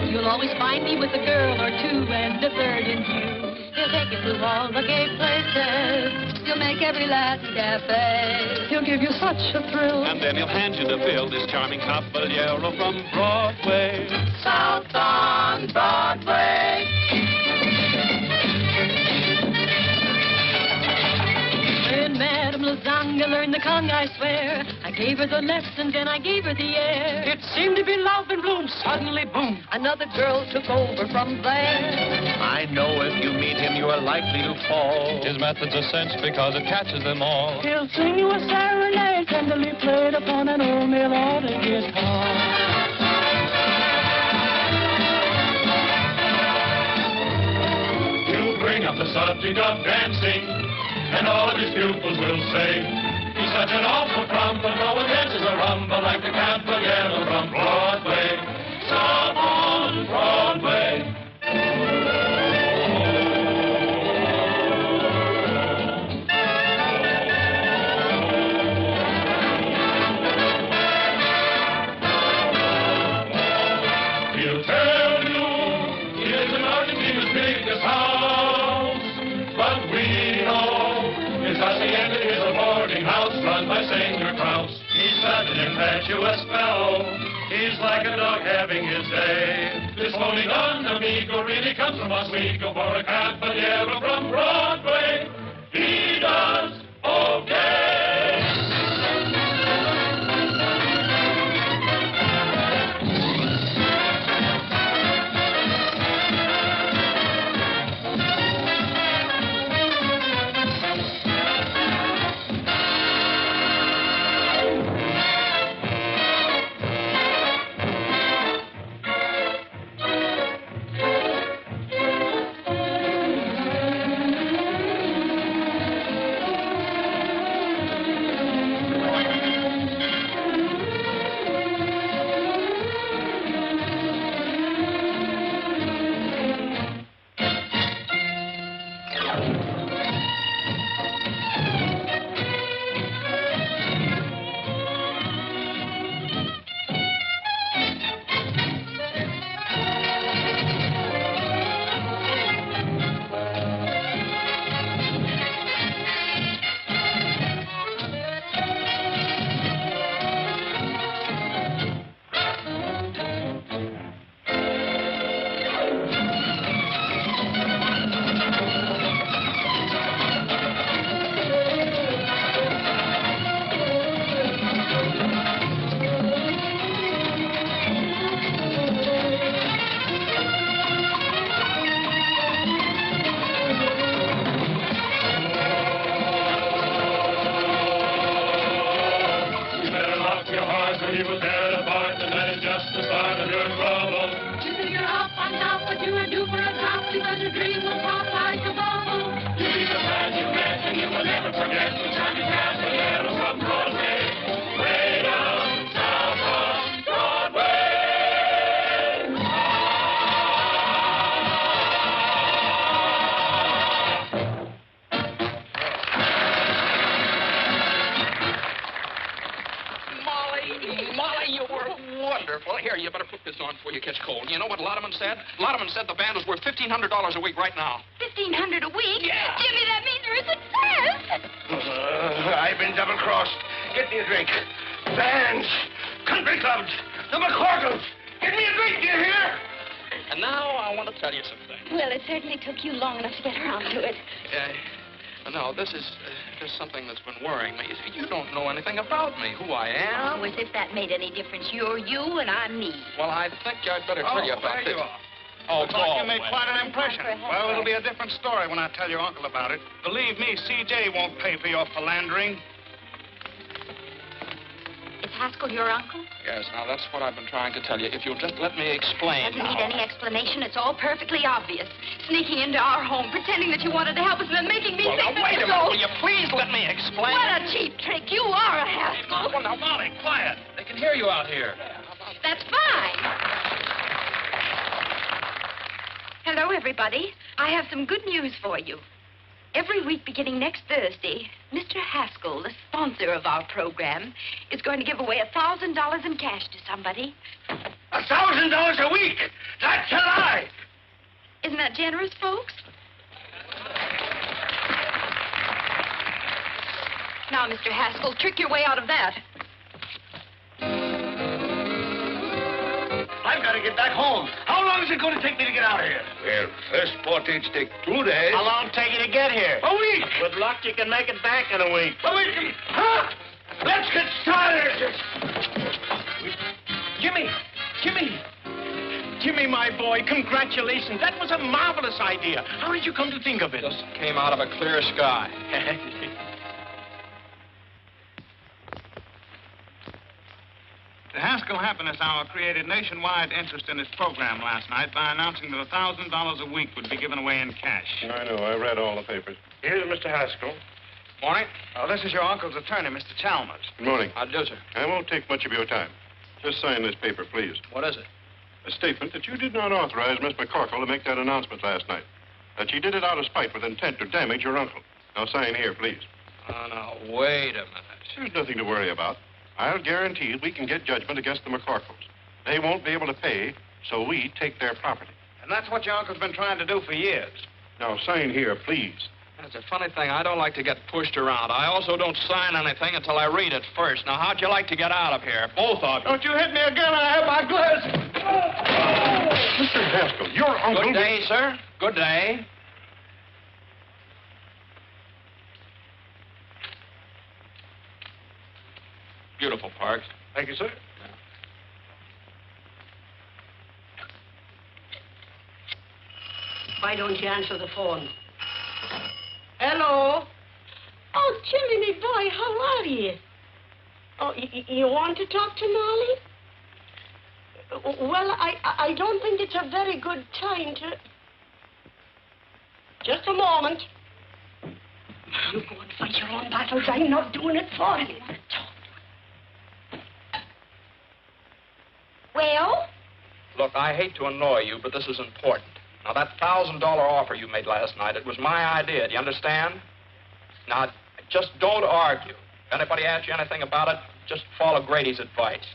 You'll always find me with a girl or two and a third in view. He'll take you through all the gay places. He'll make every Latin cafe. He'll give you such a thrill. And then he'll hand you the bill, this charming caballero from Broadway. South on Broadway. When Madame Lasagna young to learn the conga, I swear. I gave her the lessons and I gave her the air. It seemed to be love and bloom. Suddenly, boom, another girl took over from there. I know if you meet him, you are likely to fall. His method's a cinch because it catches them all. He'll sing you a serenade, tenderly played upon an old melodic guitar. Bring up the subject of dancing, and all of his pupils will say, he's such an awful crumb, but no one dances a rumba like the Caballero from Broadway. Some on Broadway. He'll tell you he lives in Argentina's biggest house. But we know his hacienda is a boarding house run by Senor Kraus. He's such an impetuous fellow. He's like a dog having his day. This phony Don Amigo really comes from Oswego for a caballero from Broadway. He does okay. Here, you better put this on before you catch cold. You know what Lotterman said? Lotterman said the band was worth $1,500 a week right now. $1,500 a week? Yeah. Jimmy, that means you're a success. I've been double-crossed. Get me a drink. Bands, country clubs, the McCorkles. Get me a drink, do you hear? And now I want to tell you something. Well, it certainly took you long enough to get around to it. No, this is just something that's been worrying me. You don't know anything about me, who I am. Oh, as if that made any difference. You're you and I'm me. Well, I think I'd better tell you about there this. you are. Oh, Looks like you made quite an impression. Well, it'll be a different story when I tell your uncle about it. Believe me, C.J. won't pay for your philandering. Is Haskell your uncle? Yes, now that's what I've been trying to tell you. If you'll just let me explain. Doesn't need any explanation. It's all perfectly obvious. Sneaking into our home, pretending that you wanted to help us, and then making me Well, think now, that wait a was minute. all- Will you please let me explain? What a cheap trick. You are a Haskell. Well, now, Molly, quiet. They can hear you out here. That's fine. Hello, everybody. I have some good news for you. Every week beginning next Thursday, Mr. Haskell, the sponsor of our program, is going to give away $1,000 in cash to somebody. $1,000 a week? That's a lie! Isn't that generous, folks? Now, Mr. Haskell, trick your way out of that. I've got got to get back home. How long is it going to take me to get out of here? Well, first portage take 2 days. How long take you to get here? A week. With luck, you can make it back in a week. A week. Huh? Let's get started. Jimmy! Jimmy, my boy, congratulations. That was a marvelous idea. How did you come to think of it? Just came out of a clear sky. The Haskell Happiness Hour created nationwide interest in its program last night by announcing that $1,000 a week would be given away in cash. I know. I read all the papers. Here's Mr. Haskell. Morning. This is your uncle's attorney, Mr. Chalmers. Good morning. How do, sir? I won't take much of your time. Just sign this paper, please. What is it? A statement that you did not authorize Miss McCorkle to make that announcement last night. That she did it out of spite with intent to damage your uncle. Now sign here, please. Oh, now, wait a minute. There's nothing to worry about. I'll guarantee we can get judgment against the McCorkles. They won't be able to pay, so we take their property. And that's what your uncle's been trying to do for years. Now sign here, please. That's a funny thing. I don't like to get pushed around. I also don't sign anything until I read it first. Now, how'd you like to get out of here? Both of you. Don't you hit me again. I have my glasses. Mr. Haskell, your uncle... Good day, sir. Good day. Beautiful, Parks. Thank you, sir. Why don't you answer the phone? Hello? Oh, Jimmy, me boy, how are you? Oh, you want to talk to Molly? Well, I don't think it's a very good time to... Just a moment. You go and fight your own battles. I'm not doing it for you. Well? Look, I hate to annoy you, but this is important. Now, that $1,000 offer you made last night, it was my idea. Do you understand? Now, just don't argue. If anybody asks you anything about it, just follow Grady's advice.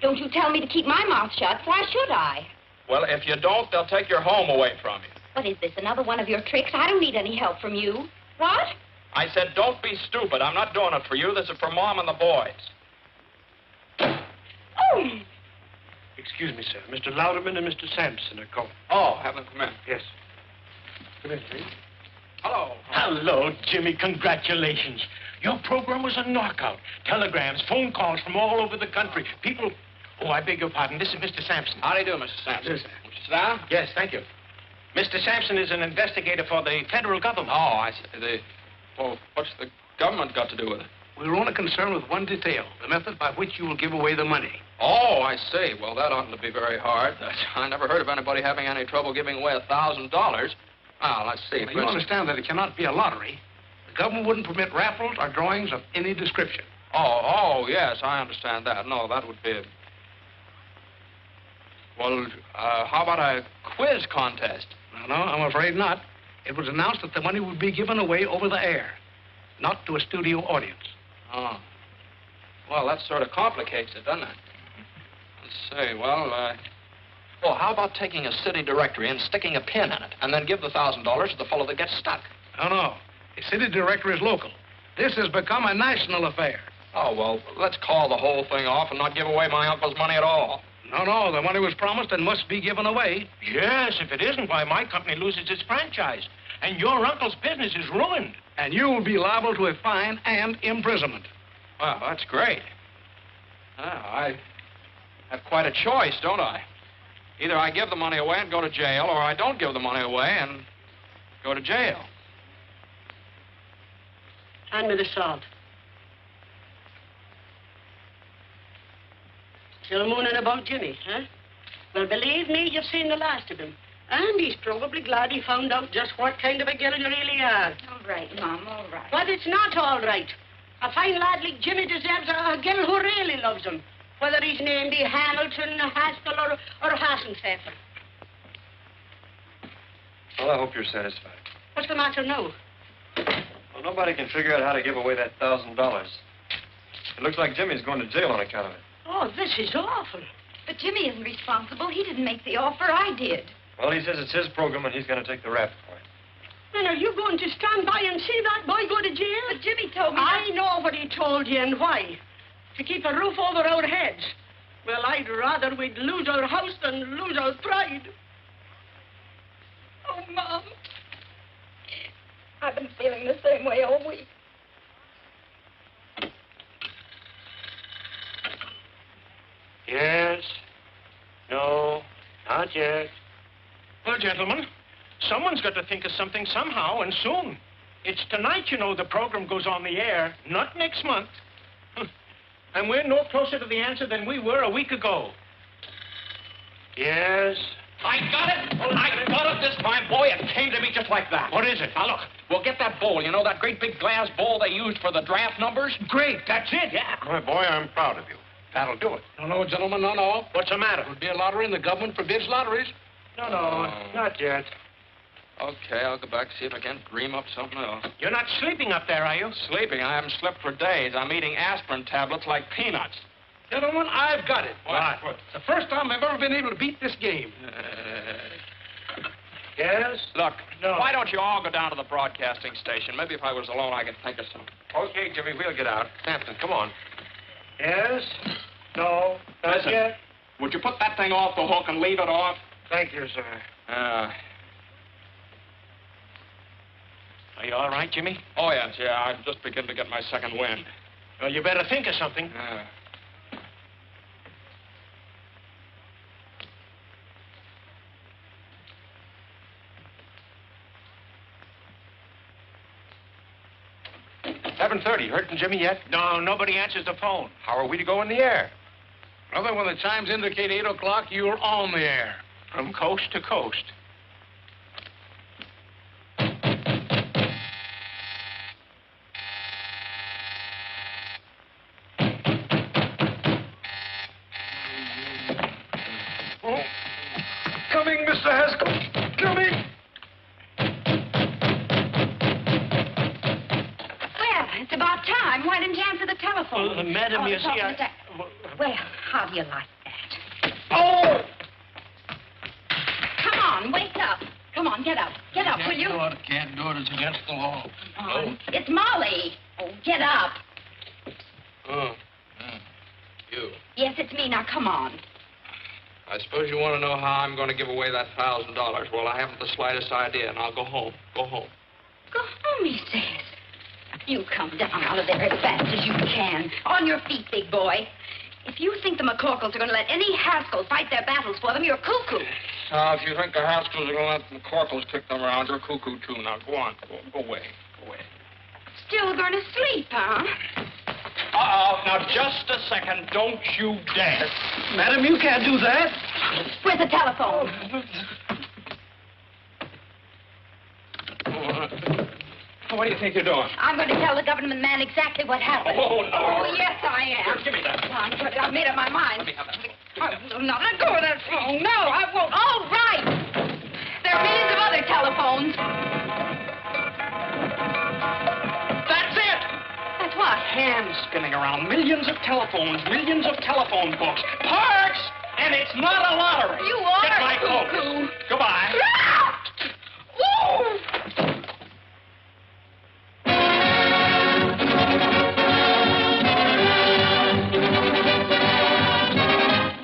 Don't you tell me to keep my mouth shut. Why should I? Well, if you don't, they'll take your home away from you. What is this, another one of your tricks? I don't need any help from you. What? I said, don't be stupid. I'm not doing it for you. This is for Mom and the boys. Oh! Excuse me, sir. Mr. Louderman and Mr. Sampson are calling. Oh, have them come in. Yes. Come in, please. Hello. Hello, Jimmy. Congratulations. Your program was a knockout. Telegrams, phone calls from all over the country. People... Oh, I beg your pardon. This is Mr. Sampson. How do you do, Mr. Sampson? Yes, Won't you sit down? Yes, thank you. Mr. Sampson is an investigator for the federal government. Oh, I see. Well, what's the government got to do with it? We're only concerned with one detail, the method by which you will give away the money. Oh, I see. Well, that oughtn't to be very hard. I never heard of anybody having any trouble giving away $1,000. Now, let's see. Now, you understand that it cannot be a lottery. The government wouldn't permit raffles or drawings of any description. Oh, yes, I understand that. No, that would be... Well, how about a quiz contest? No, I'm afraid not. It was announced that the money would be given away over the air, not to a studio audience. Oh. Well, that sort of complicates it, doesn't it? Let's see, well, well, how about taking a city directory and sticking a pin in it, and then give the $1,000 to the fellow that gets stuck? No. The city directory is local. This has become a national affair. Oh, well, let's call the whole thing off and not give away my uncle's money at all. No, the money was promised and must be given away. Yes, if it isn't, why, my company loses its franchise. And your uncle's business is ruined. And you will be liable to a fine and imprisonment. Well, that's great. I have quite a choice, don't I? Either I give the money away and go to jail, or I don't give the money away and go to jail. Hand me the salt. Still mooning about Jimmy, huh? Well, believe me, you've seen the last of him. And he's probably glad he found out just what kind of a girl you really are. All right, Mom, all right. But it's not all right. A fine lad like Jimmy deserves a girl who really loves him, whether his name be Hamilton, Haskell, or Hassenpfeffer. Well, I hope you're satisfied. What's the matter now? Well, nobody can figure out how to give away that $1,000. It looks like Jimmy's going to jail on account of it. Oh, this is awful. But Jimmy isn't responsible. He didn't make the offer. I did. Well, he says it's his program and he's going to take the rap for it. Then are you going to stand by and see that boy go to jail? But Jimmy told me... I know what he told you and why. To keep a roof over our heads. Well, I'd rather we'd lose our house than lose our pride. Oh, Mom. I've been feeling the same way all week. Yes. No. Not yet. Well, gentlemen, someone's got to think of something somehow, and soon. It's tonight, you know, the program goes on the air, not next month. And we're no closer to the answer than we were a week ago. Yes. I got it! I got it this time, boy. It came to me just like that. What is it? Now, look, we'll get that bowl. You know, that great big glass bowl they used for the draft numbers? Great, that's it. Yeah. My boy, I'm proud of you. That'll do it. No, gentlemen, no. What's the matter? It would be a lottery, and the government forbids lotteries. No, not yet. Okay, I'll go back and see if I can't dream up something else. You're not sleeping up there, are you? Sleeping? I haven't slept for days. I'm eating aspirin tablets like peanuts. Gentlemen, I've got it. What? The first time I've ever been able to beat this game. Yes? Look, No. why don't you all go down to the broadcasting station? Maybe if I was alone, I could think of something. Okay, Jimmy, we'll get out. Sampson, come on. Yes? No? Not Listen. yet? Would you put that thing off the hook and leave it off? Thank you, sir. Are you all right, Jimmy? Oh, yes, yeah. I'm just beginning to get my second wind. Well, you better think of something. $7:30. Heard from Jimmy yet? No, nobody answers the phone. How are we to go in the air? Brother, when the chimes indicate 8 o'clock, you're on the air. From coast to coast. Coming, Mr. Haskell. Coming. Well, it's about time. Why didn't you answer the telephone? Madam, you the see, telephone is- Well, how do you like that? Oh! Come on, wake up. Come on, get up. Get up, will you? Can't do it. It's against the law. It's Molly. Oh, get up. You. Yes, it's me. Now, come on. I suppose you want to know how I'm going to give away that $1,000. Well, I haven't the slightest idea, and I'll go home. Go home. Go home, he says. You come down out of there as fast as you can. On your feet, big boy. If you think the McCorkles are going to let any Haskell fight their battles for them, you're cuckoo. Now, if you think the Haskells are going to let the McCorkles kick them around, you're cuckoo, too. Now, go on. Go away. Go away. Still going to sleep, huh? Uh-oh. Now, just a second. Don't you dare. Madam, you can't do that. Where's the telephone? What do you think you're doing? I'm going to tell the government man exactly what happened. Oh, no. Oh, yes, I am. Here, give me that. I've made up my mind. Let me have that. No, let go of that phone. No, I won't. All right. There are millions of other telephones. That's it. That's what? Hands spinning around. Millions of telephones. Millions of telephone books. Parts! And it's not a lottery. You are Get my cuckoo. clothes. Goodbye. Woo!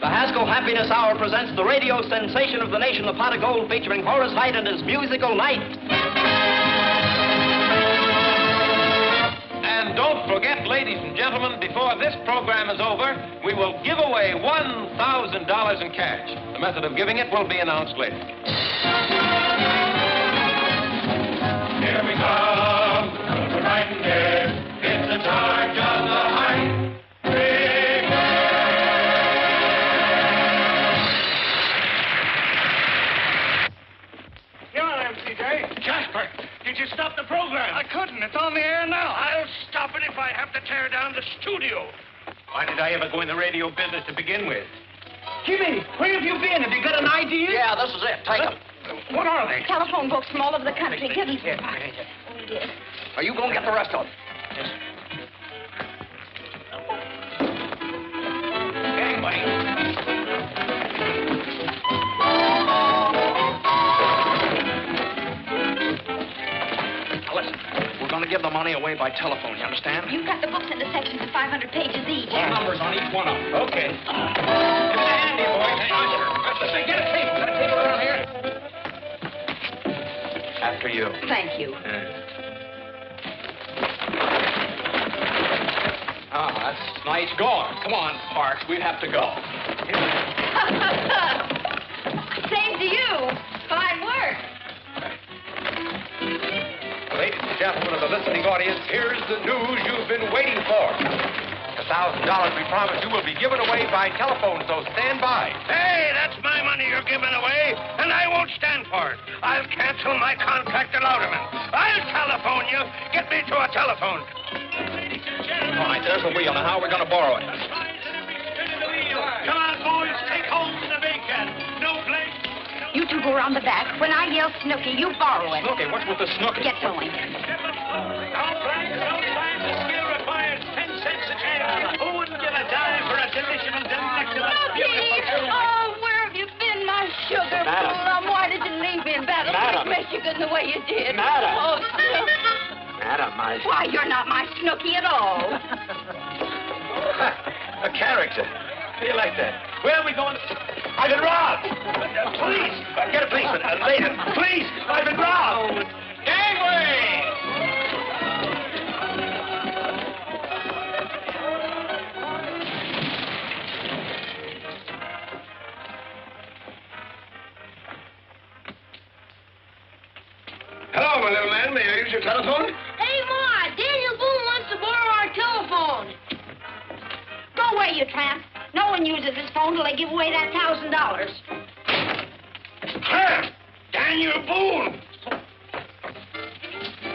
The Haskell Happiness Hour presents the radio sensation of the nation, the Pot of Gold, featuring Horace Heidt and his musical night. And don't forget, ladies and gentlemen, before this program is over, we will give away $1,000 in cash. The method of giving it will be announced later. Here we come, the right here. It's the charge of the Height Brigade. Here I am, CJ. Jasper, did you stop the program? I couldn't. It's on the air now. I'll stop it if I have to tear down the studio. Why did I ever go in the radio business to begin with? Jimmy, where have you been? Have you got an idea? Yeah, this is it. Take them. What are they? Telephone books from all over the country. Give me some. Oh, dear. Are you going to get the rest of them? Gang, buddy. Now, listen. We're going to give the money away by telephone, you understand? You cut the books into sections of 5 500 pages each. Full numbers on each one of them. Okay. Give me the handy, boys. Hey, Usher, get a table. Got a table around here? After you. Thank you. Oh, that's nice going. Come on, Parks. We have to go. Same to you. Fine work. Ladies and gentlemen of the listening audience, here's the news you've been waiting for. The $1,000 we promised you will be given away by telephone, so stand by. Hey, that's my money you're giving away, and I won't stand for it. I'll cancel my contract to Louderman. I'll telephone you. Get me to a telephone. All right, there's the wheel. Now, how are we going to borrow it? Come on, boys, take hold of the bacon. No blame. You two go around the back. When I yell Snooky, you borrow it. Snooky? What's with the Snooky? Get going. Don't blame the skill requires 10 cents a chance. Who wouldn't give a dime for a delicious, delectable, beautiful... Oh, where have you been, my sugar Madam. plum? Why did you leave me in Battle Madam. Creek, Michigan, the way you did? Madam. Oh, Snooky. Madam, I... Why, you're not my Snooky at all. A character. How do you like that? Where are we going? I've been robbed! Police! Get a policeman. Later. Police! I've been robbed! Gangway! Hello, my little man. May I use your telephone? Hey, Ma, Daniel Boone wants to borrow our telephone. Go away, you tramp. No one uses his phone till they give away that $1,000. Tramp! Daniel Boone!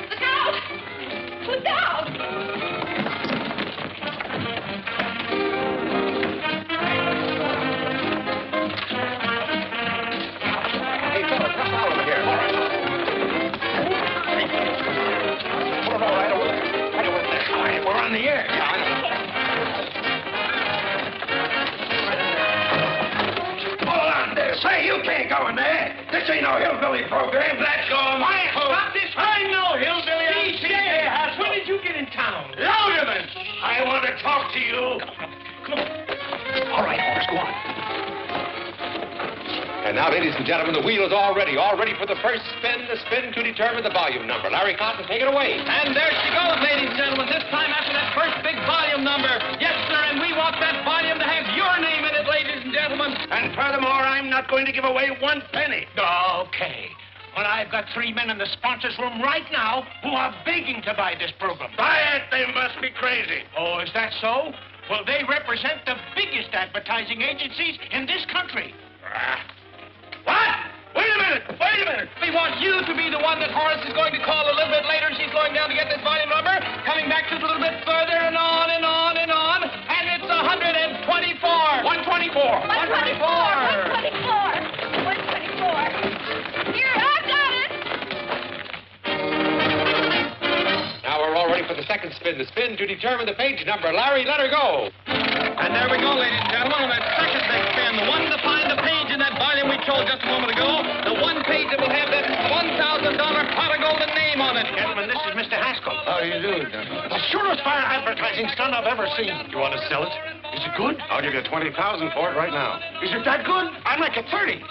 Look out! Look out! Hey, fellas, come out over here. Put it all right over there. Right over there. All right, we're on the air. Yeah, I know. Hold on there. Say, you can't go in there. This ain't no hillbilly program. Let's go. Quiet, stop this. I know, hillbilly. DJ, when did you get in town? Louderman! I want to talk to you. Come on. All right, Horace, go on. And now, ladies and gentlemen, the wheel is all ready for the first spin, the spin to determine the volume number. Larry Cotton, take it away. And there she goes, ladies and gentlemen. This time after that first big volume number. Yes, sir, and we want that volume to have your name in it, ladies and gentlemen. And furthermore, I'm not going to give away 1 penny. Okay. Well, I've got 3 men in the sponsors' room right now who are begging to buy this program. Buy it? They must be crazy. Oh, is that so? Well, they represent the biggest advertising agencies in this country. What? Wait a minute. We want you to be the one that Horace is going to call a little bit later. She's going down to get this volume number, coming back just a little bit further and on and on and on. And it's 124. 124. 124. Here, I've got it. Now we're all ready for the second spin, the spin to determine the page number. Larry, let her go. And there we go, ladies and gentlemen, on that second big spin. The one to find the page in that volume we told just a moment ago. The one page that will have that $1,000 pot of golden name on it. Gentlemen, this is Mr. Haskell. How do you do, The surest fire advertising stunt I've ever seen. You want to sell it? Is it good? I'll give you $20,000 for it right now. Is it that good? I'd like it 30.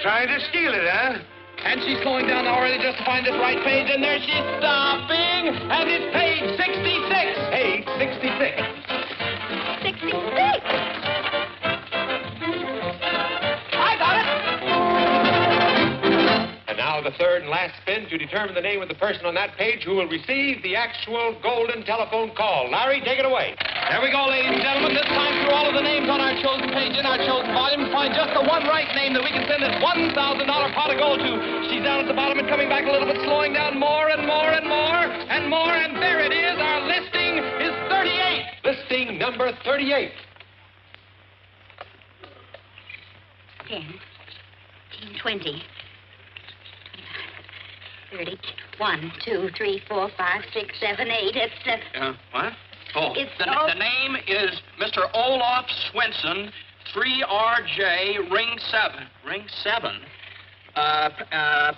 Trying to steal it, huh? And she's slowing down now already just to find this right page. And there she's stopping. And it's page 66. Page 66. 66. I got it. And now the third and last spin to determine the name of the person on that page who will receive the actual golden telephone call. Larry, take it away. There we go, ladies and gentlemen. This time through all of the names on our chosen page in our chosen volume, find just the one right name that we can send this $1,000 pot of gold to. She's down at the bottom and coming back a little bit, slowing down more and more and more and more. And there it is. Our listing is 38. Listing number 38. 10, 20, 30, 1, 2, 3, 4, 5, 6, 7, 8. It's What? Oh, It's the all- name is Mr. Olaf Swenson, 3RJ, ring 7. Ring 7?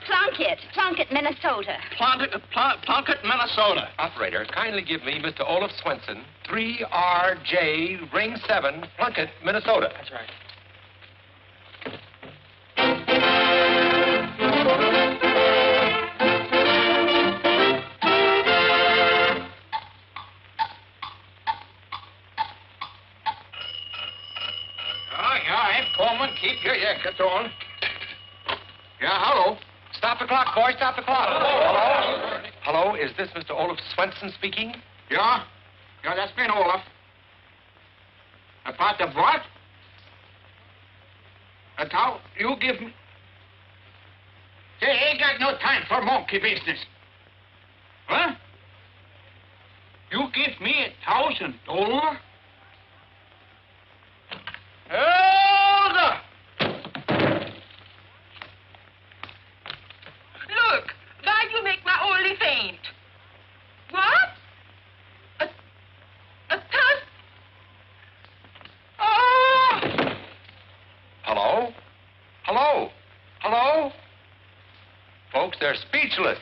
Plunkett, Minnesota. Plunkett, Minnesota. Operator, kindly give me Mr. Olaf Swenson, 3RJ, Ring 7, Plunkett, Minnesota. That's right. Coleman, keep your jackets on. Yeah, hello. Stop the clock, boy. Stop the clock. Hello? Hello, is this Mr. Olaf Swenson speaking? Yeah? Yeah, that's me, Olaf. About the what? That's how you give me... Say, ain't got no time for monkey business. Huh? You give me $1,000? Hold up! Look, why you make my only faint? What? A tusk? Oh! Hello? Hello? Hello? Folks, they're speechless.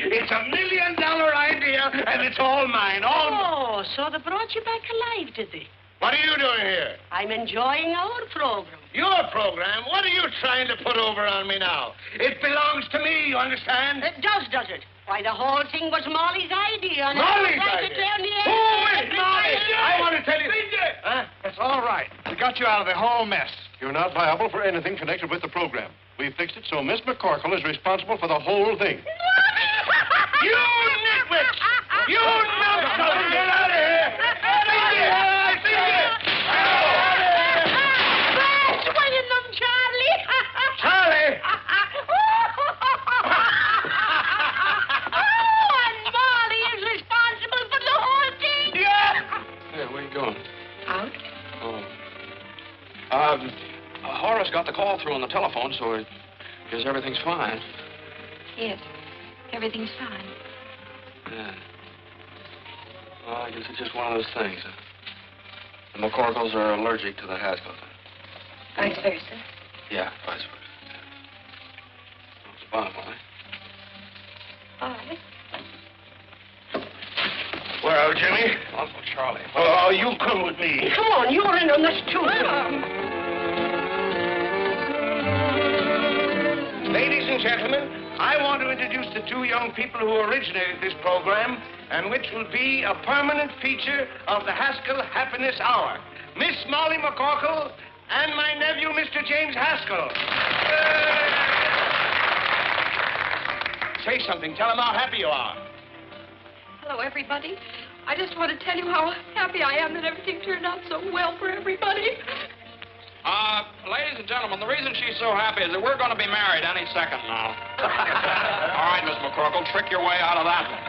It's $1 million idea, and it's all mine. All Oh, so they brought you back alive, did they? What are you doing here? I'm enjoying our program. Your program? What are you trying to put over on me now? It belongs to me, you understand? It does it? Why, the whole thing was Molly's idea. And Molly's I idea? down the Who is Molly? I want to tell you. Huh? That's all right. We got you out of the whole mess. You're not liable for anything connected with the program. We fixed it so Miss McCorkle is responsible for the whole thing. You nitwits! You numbskulls! Get out of here! Swinging them, Charlie. Charlie! And Molly is responsible for the whole thing. Yeah! Hey, where you going? Out? Oh. Horace got the call through on the telephone, so I guess everything's fine. Yes, everything's fine. Yeah. Well, I guess it's just one of those things. The McCorkles are allergic to the Haskells. Vice versa. Yeah, vice versa. Bye, Molly. Bye. Well, Jimmy? Uncle Charlie. Oh, you come with me. Come on, you're in on this too. Ladies and gentlemen, I want to introduce the two young people who originated this program and which will be a permanent feature of the Haskell Happiness Hour. Miss Molly McCorkle and my nephew, Mr. James Haskell. Say something. Tell them how happy you are. Hello, everybody. I just want to tell you how happy I am that everything turned out so well for everybody. Ladies and gentlemen, the reason she's so happy is that we're going to be married any second now. All right, Miss McCorkle, trick your way out of that one.